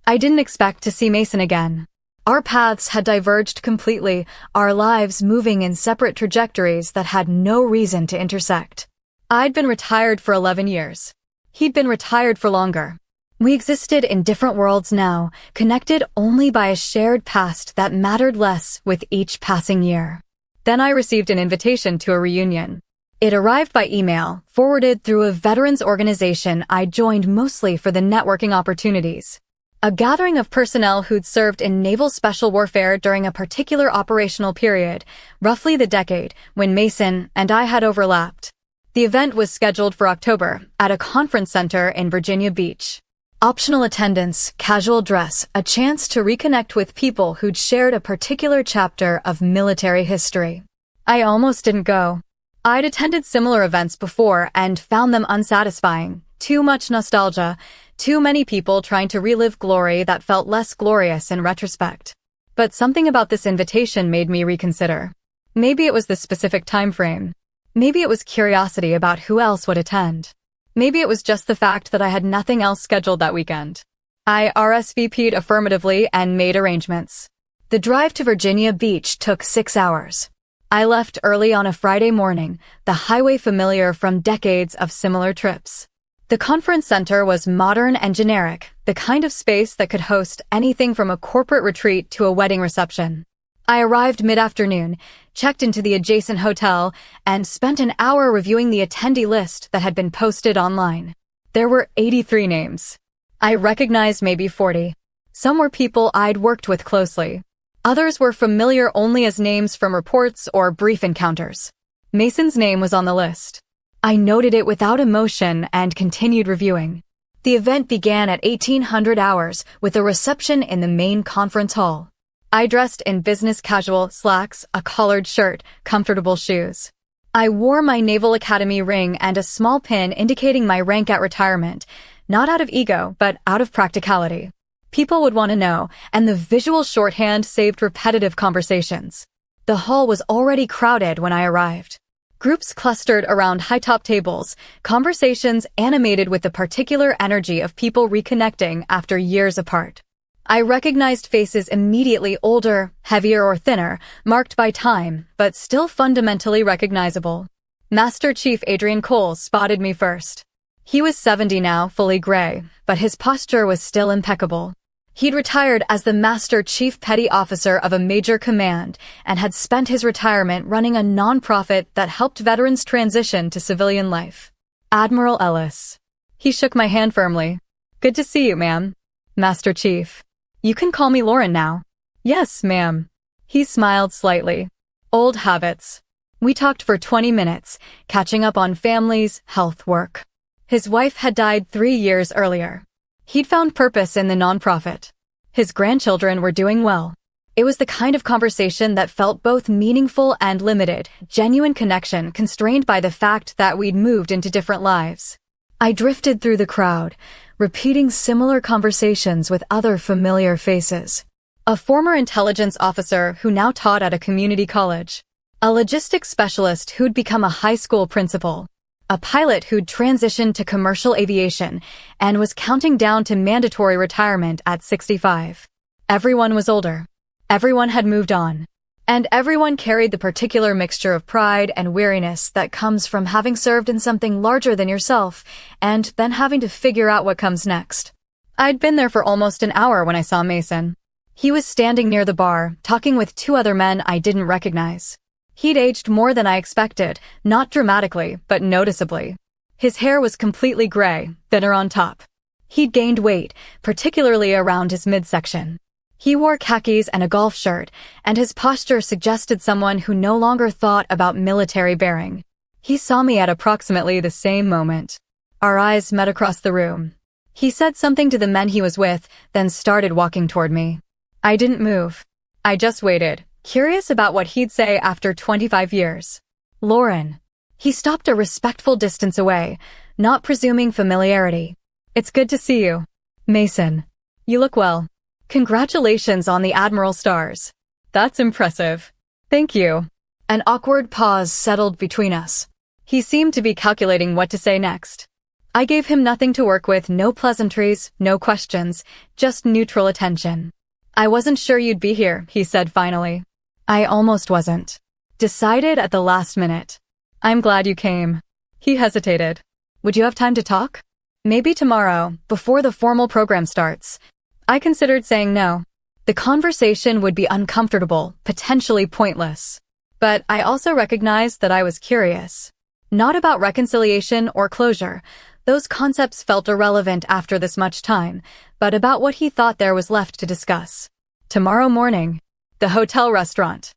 I didn't expect to see Mason again. Our paths had diverged completely, our lives moving in separate trajectories that had no reason to intersect. I'd been retired for 11 years. He'd been retired for longer. We existed in different worlds now, connected only by a shared past that mattered less with each passing year. Then I received an invitation to a reunion. It arrived by email, forwarded through a veterans organization I joined mostly for the networking opportunities. A gathering of personnel who'd served in naval special warfare during a particular operational period, roughly the decade when Mason and I had overlapped. The event was scheduled for October at a conference center in Virginia Beach. Optional attendance, casual dress, a chance to reconnect with people who'd shared a particular chapter of military history. I almost didn't go. I'd attended similar events before and found them unsatisfying. Too much nostalgia, too many people trying to relive glory that felt less glorious in retrospect. But something about this invitation made me reconsider. Maybe it was the specific time frame. Maybe it was curiosity about who else would attend. Maybe it was just the fact that I had nothing else scheduled that weekend. I RSVP'd affirmatively and made arrangements. The drive to Virginia Beach took 6 hours. I left early on a Friday morning, the highway familiar from decades of similar trips. The conference center was modern and generic, the kind of space that could host anything from a corporate retreat to a wedding reception. I arrived mid-afternoon, checked into the adjacent hotel, and spent an hour reviewing the attendee list that had been posted online. There were 83 names. I recognized maybe 40. Some were people I'd worked with closely. Others were familiar only as names from reports or brief encounters. Mason's name was on the list. I noted it without emotion and continued reviewing. The event began at 1800 hours with a reception in the main conference hall. I dressed in business casual slacks, a collared shirt, comfortable shoes. I wore my Naval Academy ring and a small pin indicating my rank at retirement, not out of ego, but out of practicality. People would want to know, and the visual shorthand saved repetitive conversations. The hall was already crowded when I arrived. Groups clustered around high-top tables, conversations animated with the particular energy of people reconnecting after years apart. I recognized faces immediately older, heavier or thinner, marked by time, but still fundamentally recognizable. Master Chief Adrian Coles spotted me first. He was 70 now, fully gray, but his posture was still impeccable. He'd retired as the Master Chief Petty Officer of a major command and had spent his retirement running a nonprofit that helped veterans transition to civilian life. Admiral Ellis. He shook my hand firmly. Good to see you, ma'am. Master Chief. You can call me Lauren now. Yes, ma'am. He smiled slightly. Old habits. We talked for 20 minutes, catching up on families, health, work. His wife had died 3 years earlier. He'd found purpose in the nonprofit. His grandchildren were doing well. It was the kind of conversation that felt both meaningful and limited, genuine connection constrained by the fact that we'd moved into different lives. I drifted through the crowd, repeating similar conversations with other familiar faces. A former intelligence officer who now taught at a community college. A logistics specialist who'd become a high school principal. A pilot who'd transitioned to commercial aviation and was counting down to mandatory retirement at 65. Everyone was older. Everyone had moved on. And everyone carried the particular mixture of pride and weariness that comes from having served in something larger than yourself and then having to figure out what comes next. I'd been there for almost an hour when I saw Mason. He was standing near the bar, talking with 2 other men I didn't recognize. He'd aged more than I expected, not dramatically, but noticeably. His hair was completely gray, thinner on top. He'd gained weight, particularly around his midsection. He wore khakis and a golf shirt, and his posture suggested someone who no longer thought about military bearing. He saw me at approximately the same moment. Our eyes met across the room. He said something to the men he was with, then started walking toward me. I didn't move. I just waited, curious about what he'd say after 25 years. Lauren. He stopped a respectful distance away, not presuming familiarity. It's good to see you. Mason. You look well. Congratulations on the Admiral stars. That's impressive. Thank you. An awkward pause settled between us. He seemed to be calculating what to say next. I gave him nothing to work with, no pleasantries, no questions, just neutral attention. I wasn't sure you'd be here, he said finally. I almost wasn't. Decided at the last minute. I'm glad you came. He hesitated. Would you have time to talk? Maybe tomorrow, before the formal program starts. I considered saying no. The conversation would be uncomfortable, potentially pointless. But I also recognized that I was curious. Not about reconciliation or closure. Those concepts felt irrelevant after this much time, but about what he thought there was left to discuss. Tomorrow morning. The hotel restaurant.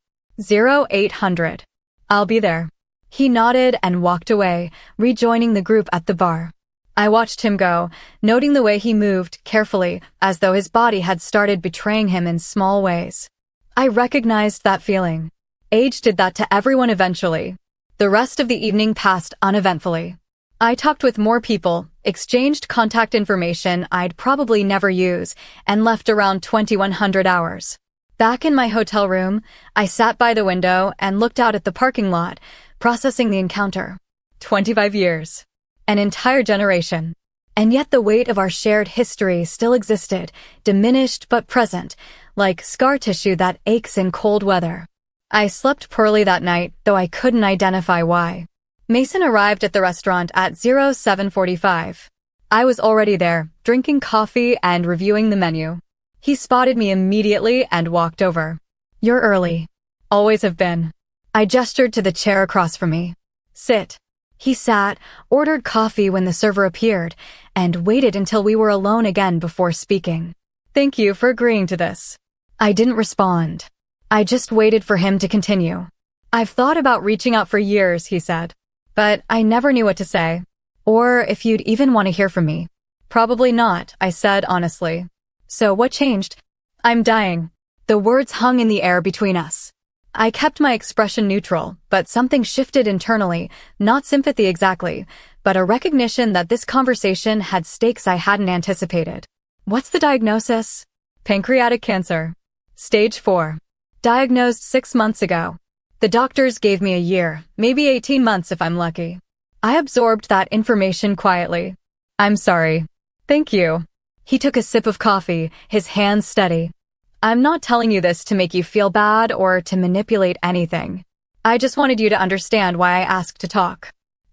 0800. I'll be there. He nodded and walked away, rejoining the group at the bar. I watched him go, noting the way he moved carefully, as though his body had started betraying him in small ways. I recognized that feeling. Age did that to everyone eventually. The rest of the evening passed uneventfully. I talked with more people, exchanged contact information I'd probably never use, and left around 2100 hours. Back in my hotel room, I sat by the window and looked out at the parking lot, processing the encounter. 25 years. An entire generation. And yet the weight of our shared history still existed, diminished but present, like scar tissue that aches in cold weather. I slept poorly that night, though I couldn't identify why. Mason arrived at the restaurant at 0745. I was already there, drinking coffee and reviewing the menu. He spotted me immediately and walked over. You're early. Always have been. I gestured to the chair across from me. Sit. He sat, ordered coffee when the server appeared, and waited until we were alone again before speaking. Thank you for agreeing to this. I didn't respond. I just waited for him to continue. I've thought about reaching out for years, he said. But I never knew what to say. Or if you'd even want to hear from me. Probably not, I said honestly. So what changed? I'm dying. The words hung in the air between us. I kept my expression neutral, but something shifted internally, not sympathy exactly, but a recognition that this conversation had stakes I hadn't anticipated. What's the diagnosis? Pancreatic cancer. Stage 4. Diagnosed 6 months ago. The doctors gave me a year, maybe 18 months if I'm lucky. I absorbed that information quietly. I'm sorry. Thank you. He took a sip of coffee, his hands steady. I'm not telling you this to make you feel bad or to manipulate anything. I just wanted you to understand why I asked to talk.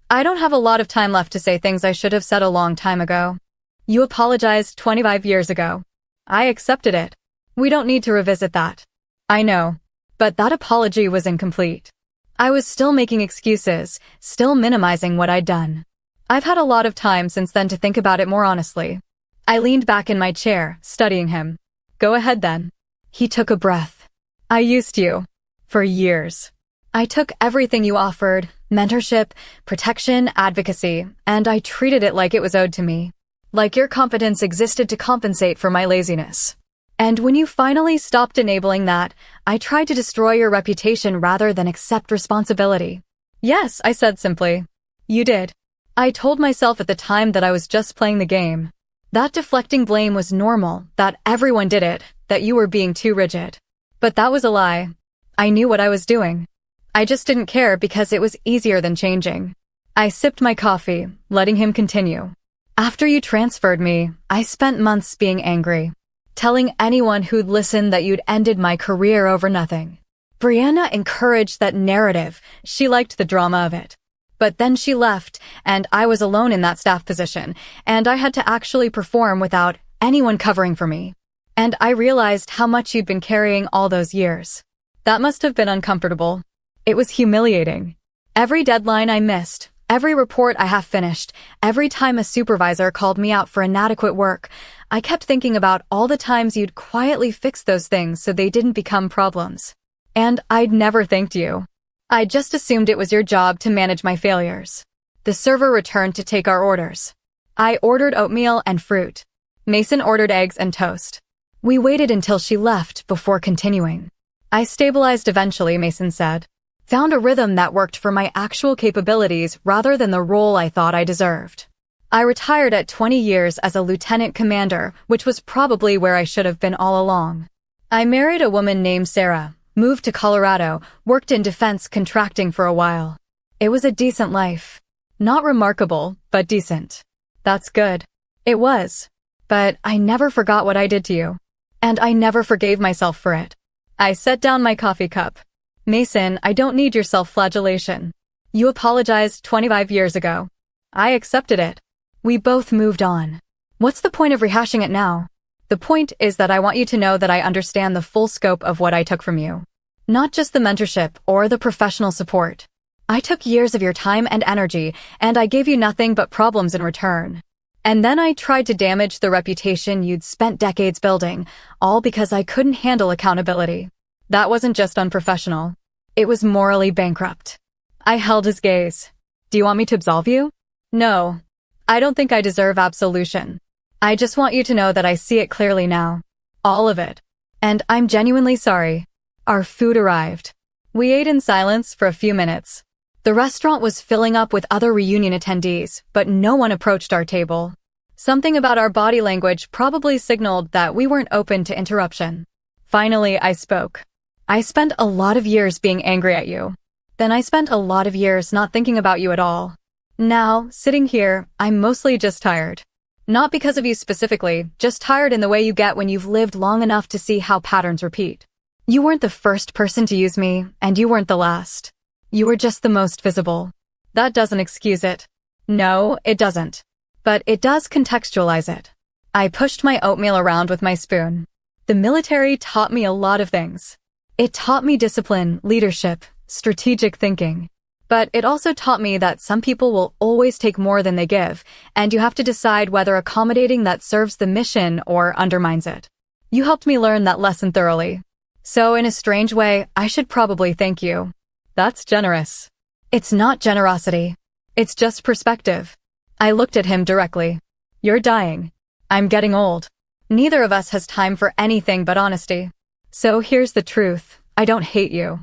I don't have a lot of time left to say things I should have said a long time ago. You apologized 25 years ago. I accepted it. We don't need to revisit that. I know. But that apology was incomplete. I was still making excuses, still minimizing what I'd done. I've had a lot of time since then to think about it more honestly. I leaned back in my chair, studying him. Go ahead then. He took a breath. I used you. For years. I took everything you offered, mentorship, protection, advocacy, and I treated it like it was owed to me. Like your competence existed to compensate for my laziness. And when you finally stopped enabling that, I tried to destroy your reputation rather than accept responsibility. Yes, I said simply. You did. I told myself at the time that I was just playing the game. That deflecting blame was normal, that everyone did it, that you were being too rigid. But that was a lie. I knew what I was doing. I just didn't care because it was easier than changing. I sipped my coffee, letting him continue. After you transferred me, I spent months being angry. Telling anyone who'd listen that you'd ended my career over nothing. Brianna encouraged that narrative. She liked the drama of it. But then she left, and I was alone in that staff position, and I had to actually perform without anyone covering for me. And I realized how much you'd been carrying all those years. That must have been uncomfortable. It was humiliating. Every deadline I missed, every report I half finished, every time a supervisor called me out for inadequate work, I kept thinking about all the times you'd quietly fix those things so they didn't become problems. And I'd never thanked you. I just assumed it was your job to manage my failures. The server returned to take our orders. I ordered oatmeal and fruit. Mason ordered eggs and toast. We waited until she left before continuing. I stabilized eventually, Mason said. Found a rhythm that worked for my actual capabilities rather than the role I thought I deserved. I retired at 20 years as a lieutenant commander, which was probably where I should have been all along. I married a woman named Sarah, moved to Colorado, worked in defense contracting for a while. It was a decent life. Not remarkable, but decent. That's good. It was. But I never forgot what I did to you. And I never forgave myself for it. I set down my coffee cup. Mason, I don't need your self-flagellation. You apologized 25 years ago. I accepted it. We both moved on. What's the point of rehashing it now? The point is that I want you to know that I understand the full scope of what I took from you. Not just the mentorship or the professional support. I took years of your time and energy, and I gave you nothing but problems in return. And then I tried to damage the reputation you'd spent decades building, all because I couldn't handle accountability. That wasn't just unprofessional. It was morally bankrupt. I held his gaze. Do you want me to absolve you? No. I don't think I deserve absolution. I just want you to know that I see it clearly now. All of it. And I'm genuinely sorry. Our food arrived. We ate in silence for a few minutes. The restaurant was filling up with other reunion attendees, but no one approached our table. Something about our body language probably signaled that we weren't open to interruption. Finally, I spoke. I spent a lot of years being angry at you. Then I spent a lot of years not thinking about you at all. Now, sitting here, I'm mostly just tired. Not because of you specifically, just tired in the way you get when you've lived long enough to see how patterns repeat. You weren't the first person to use me, and you weren't the last. You were just the most visible. That doesn't excuse it. No, it doesn't. But it does contextualize it. I pushed my oatmeal around with my spoon. The military taught me a lot of things. It taught me discipline, leadership, strategic thinking. But it also taught me that some people will always take more than they give, and you have to decide whether accommodating that serves the mission or undermines it. You helped me learn that lesson thoroughly. So in a strange way, I should probably thank you. That's generous. It's not generosity. It's just perspective. I looked at him directly. You're dying. I'm getting old. Neither of us has time for anything but honesty. So here's the truth. I don't hate you.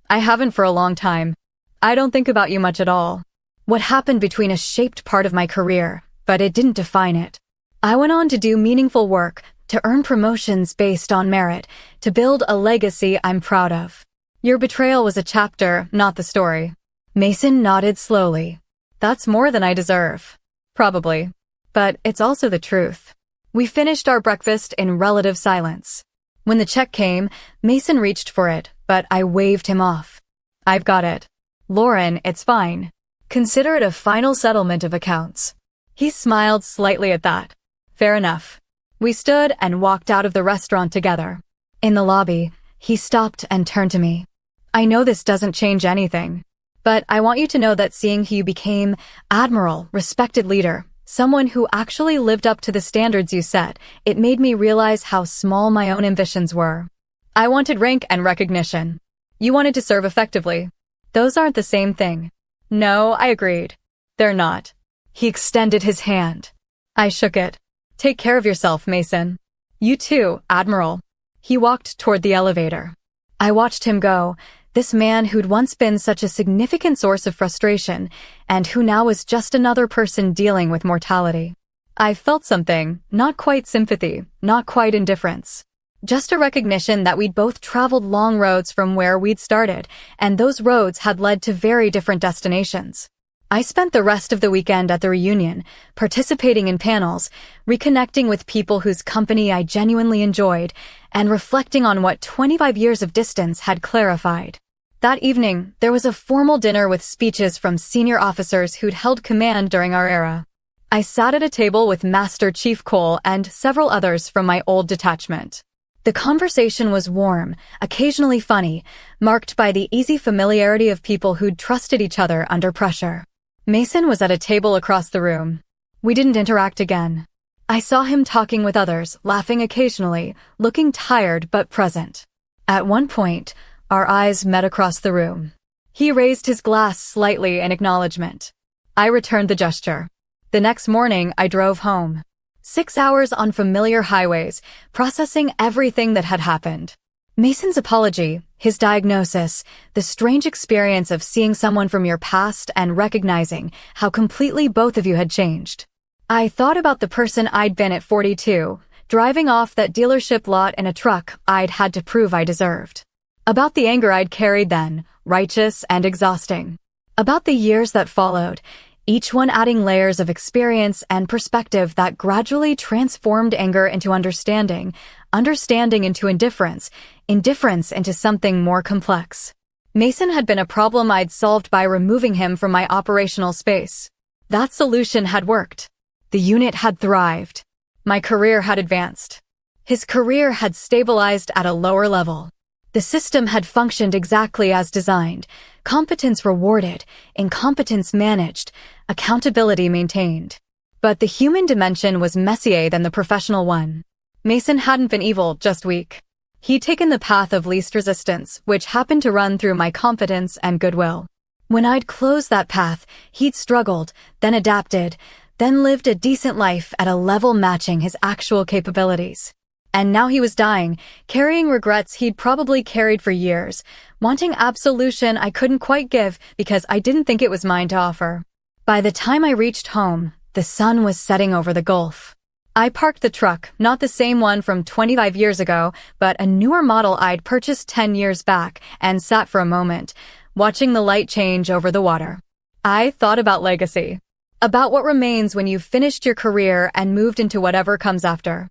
I haven't for a long time. I don't think about you much at all. What happened between us shaped part of my career, but it didn't define it. I went on to do meaningful work, to earn promotions based on merit, to build a legacy I'm proud of. Your betrayal was a chapter, not the story. Mason nodded slowly. That's more than I deserve. Probably. But it's also the truth. We finished our breakfast in relative silence. When the check came, Mason reached for it, but I waved him off. I've got it. Lauren, it's fine. Consider it a final settlement of accounts. He smiled slightly at that. Fair enough. We stood and walked out of the restaurant together. In the lobby, he stopped and turned to me. I know this doesn't change anything, but I want you to know that seeing who you became, admiral, respected leader, someone who actually lived up to the standards you set, it made me realize how small my own ambitions were. I wanted rank and recognition. You wanted to serve effectively. Those aren't the same thing. No, I agreed. They're not. He extended his hand. I shook it. Take care of yourself, Mason. You too, Admiral. He walked toward the elevator. I watched him go, this man who'd once been such a significant source of frustration, and who now was just another person dealing with mortality. I felt something, not quite sympathy, not quite indifference. Just a recognition that we'd both traveled long roads from where we'd started, and those roads had led to very different destinations. I spent the rest of the weekend at the reunion, participating in panels, reconnecting with people whose company I genuinely enjoyed, and reflecting on what 25 years of distance had clarified. That evening, there was a formal dinner with speeches from senior officers who'd held command during our era. I sat at a table with Master Chief Cole and several others from my old detachment. The conversation was warm, occasionally funny, marked by the easy familiarity of people who'd trusted each other under pressure. Mason was at a table across the room. We didn't interact again. I saw him talking with others, laughing occasionally, looking tired but present. At one point, our eyes met across the room. He raised his glass slightly in acknowledgement. I returned the gesture. The next morning, I drove home. 6 hours on familiar highways, processing everything that had happened. Mason's apology, his diagnosis, the strange experience of seeing someone from your past and recognizing how completely both of you had changed. I thought about the person I'd been at 42, driving off that dealership lot in a truck I'd had to prove I deserved. About the anger I'd carried then, righteous and exhausting. About the years that followed, each one adding layers of experience and perspective that gradually transformed anger into understanding, understanding into indifference, indifference into something more complex. Mason had been a problem I'd solved by removing him from my operational space. That solution had worked. The unit had thrived. My career had advanced. His career had stabilized at a lower level. The system had functioned exactly as designed, competence rewarded, incompetence managed, accountability maintained. But the human dimension was messier than the professional one. Mason hadn't been evil, just weak. He'd taken the path of least resistance, which happened to run through my confidence and goodwill. When I'd closed that path, he'd struggled, then adapted, then lived a decent life at a level matching his actual capabilities. And now he was dying, carrying regrets he'd probably carried for years, wanting absolution I couldn't quite give because I didn't think it was mine to offer. By the time I reached home, the sun was setting over the Gulf. I parked the truck, not the same one from 25 years ago, but a newer model I'd purchased 10 years back, and sat for a moment, watching the light change over the water. I thought about legacy. About what remains when you've finished your career and moved into whatever comes after.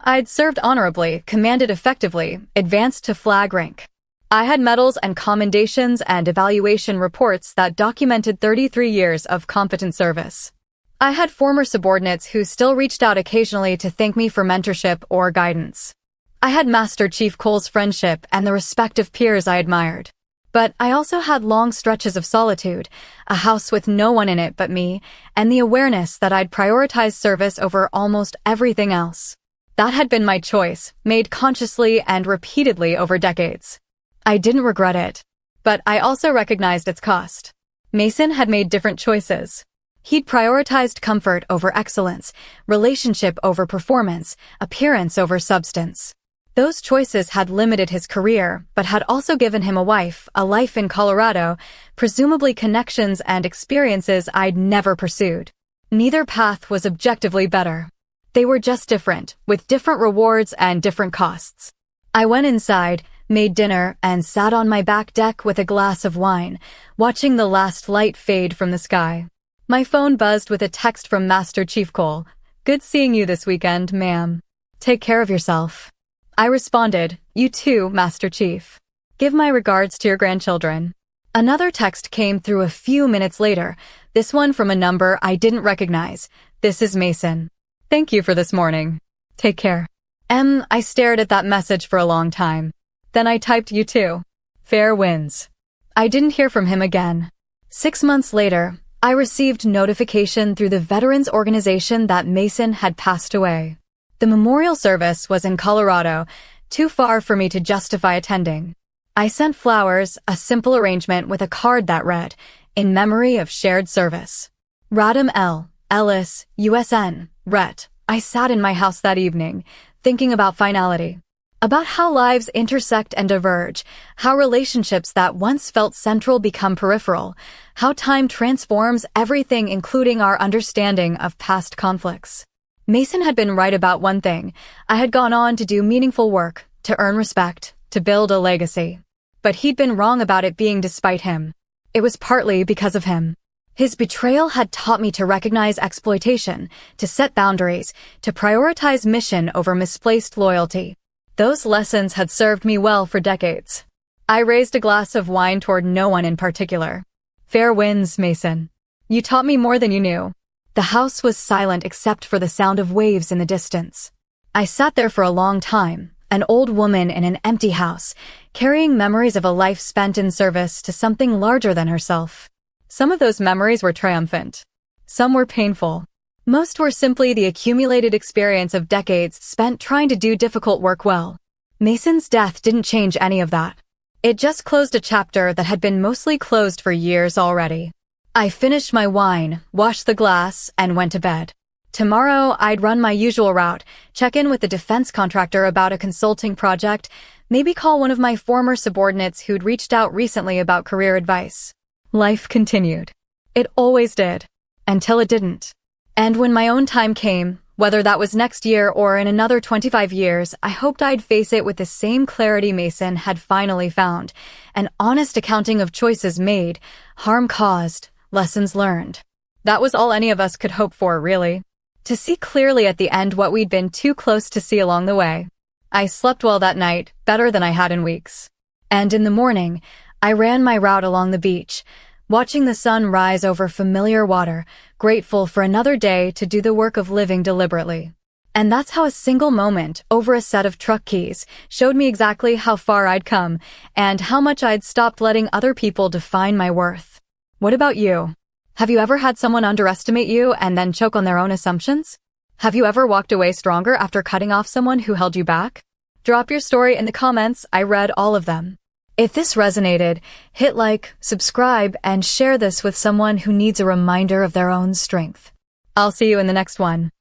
I'd served honorably, commanded effectively, advanced to flag rank. I had medals and commendations and evaluation reports that documented 33 years of competent service. I had former subordinates who still reached out occasionally to thank me for mentorship or guidance. I had Master Chief Cole's friendship and the respect of peers I admired. But I also had long stretches of solitude, a house with no one in it but me, and the awareness that I'd prioritized service over almost everything else. That had been my choice, made consciously and repeatedly over decades. I didn't regret it. But I also recognized its cost. Mason had made different choices. He'd prioritized comfort over excellence, relationship over performance, appearance over substance. Those choices had limited his career, but had also given him a wife, a life in Colorado, presumably connections and experiences I'd never pursued. Neither path was objectively better. They were just different, with different rewards and different costs. I went inside, made dinner, and sat on my back deck with a glass of wine, watching the last light fade from the sky. My phone buzzed with a text from Master Chief Cole. "Good seeing you this weekend, ma'am. Take care of yourself." I responded, "You too, Master Chief. Give my regards to your grandchildren." Another text came through a few minutes later, this one from a number I didn't recognize. "This is Mason. Thank you for this morning. Take care." I stared at that message for a long time. Then I typed "You too. Fair winds." I didn't hear from him again. 6 months later, I received notification through the veterans organization that Mason had passed away. The memorial service was in Colorado, too far for me to justify attending. I sent flowers, a simple arrangement with a card that read, "In memory of shared service. Radham L. Ellis, USN, Ret." I sat in my house that evening, thinking about finality. About how lives intersect and diverge, how relationships that once felt central become peripheral, how time transforms everything including our understanding of past conflicts. Mason had been right about one thing. I had gone on to do meaningful work, to earn respect, to build a legacy. But he'd been wrong about it being despite him. It was partly because of him. His betrayal had taught me to recognize exploitation, to set boundaries, to prioritize mission over misplaced loyalty. Those lessons had served me well for decades. I raised a glass of wine toward no one in particular. "Fair winds, Mason. You taught me more than you knew." The house was silent except for the sound of waves in the distance. I sat there for a long time, an old woman in an empty house, carrying memories of a life spent in service to something larger than herself. Some of those memories were triumphant. Some were painful. Most were simply the accumulated experience of decades spent trying to do difficult work well. Mason's death didn't change any of that. It just closed a chapter that had been mostly closed for years already. I finished my wine, washed the glass, and went to bed. Tomorrow, I'd run my usual route, check in with the defense contractor about a consulting project, maybe call one of my former subordinates who'd reached out recently about career advice. Life continued. It always did. Until it didn't. And when my own time came, whether that was next year or in another 25 years, I hoped I'd face it with the same clarity Mason had finally found. An honest accounting of choices made, harm caused, lessons learned. That was all any of us could hope for, really. To see clearly at the end what we'd been too close to see along the way. I slept well that night, better than I had in weeks. And in the morning, I ran my route along the beach, watching the sun rise over familiar water, grateful for another day to do the work of living deliberately. And that's how a single moment over a set of truck keys showed me exactly how far I'd come and how much I'd stopped letting other people define my worth. What about you? Have you ever had someone underestimate you and then choke on their own assumptions? Have you ever walked away stronger after cutting off someone who held you back? Drop your story in the comments. I read all of them. If this resonated, hit like, subscribe, and share this with someone who needs a reminder of their own strength. I'll see you in the next one.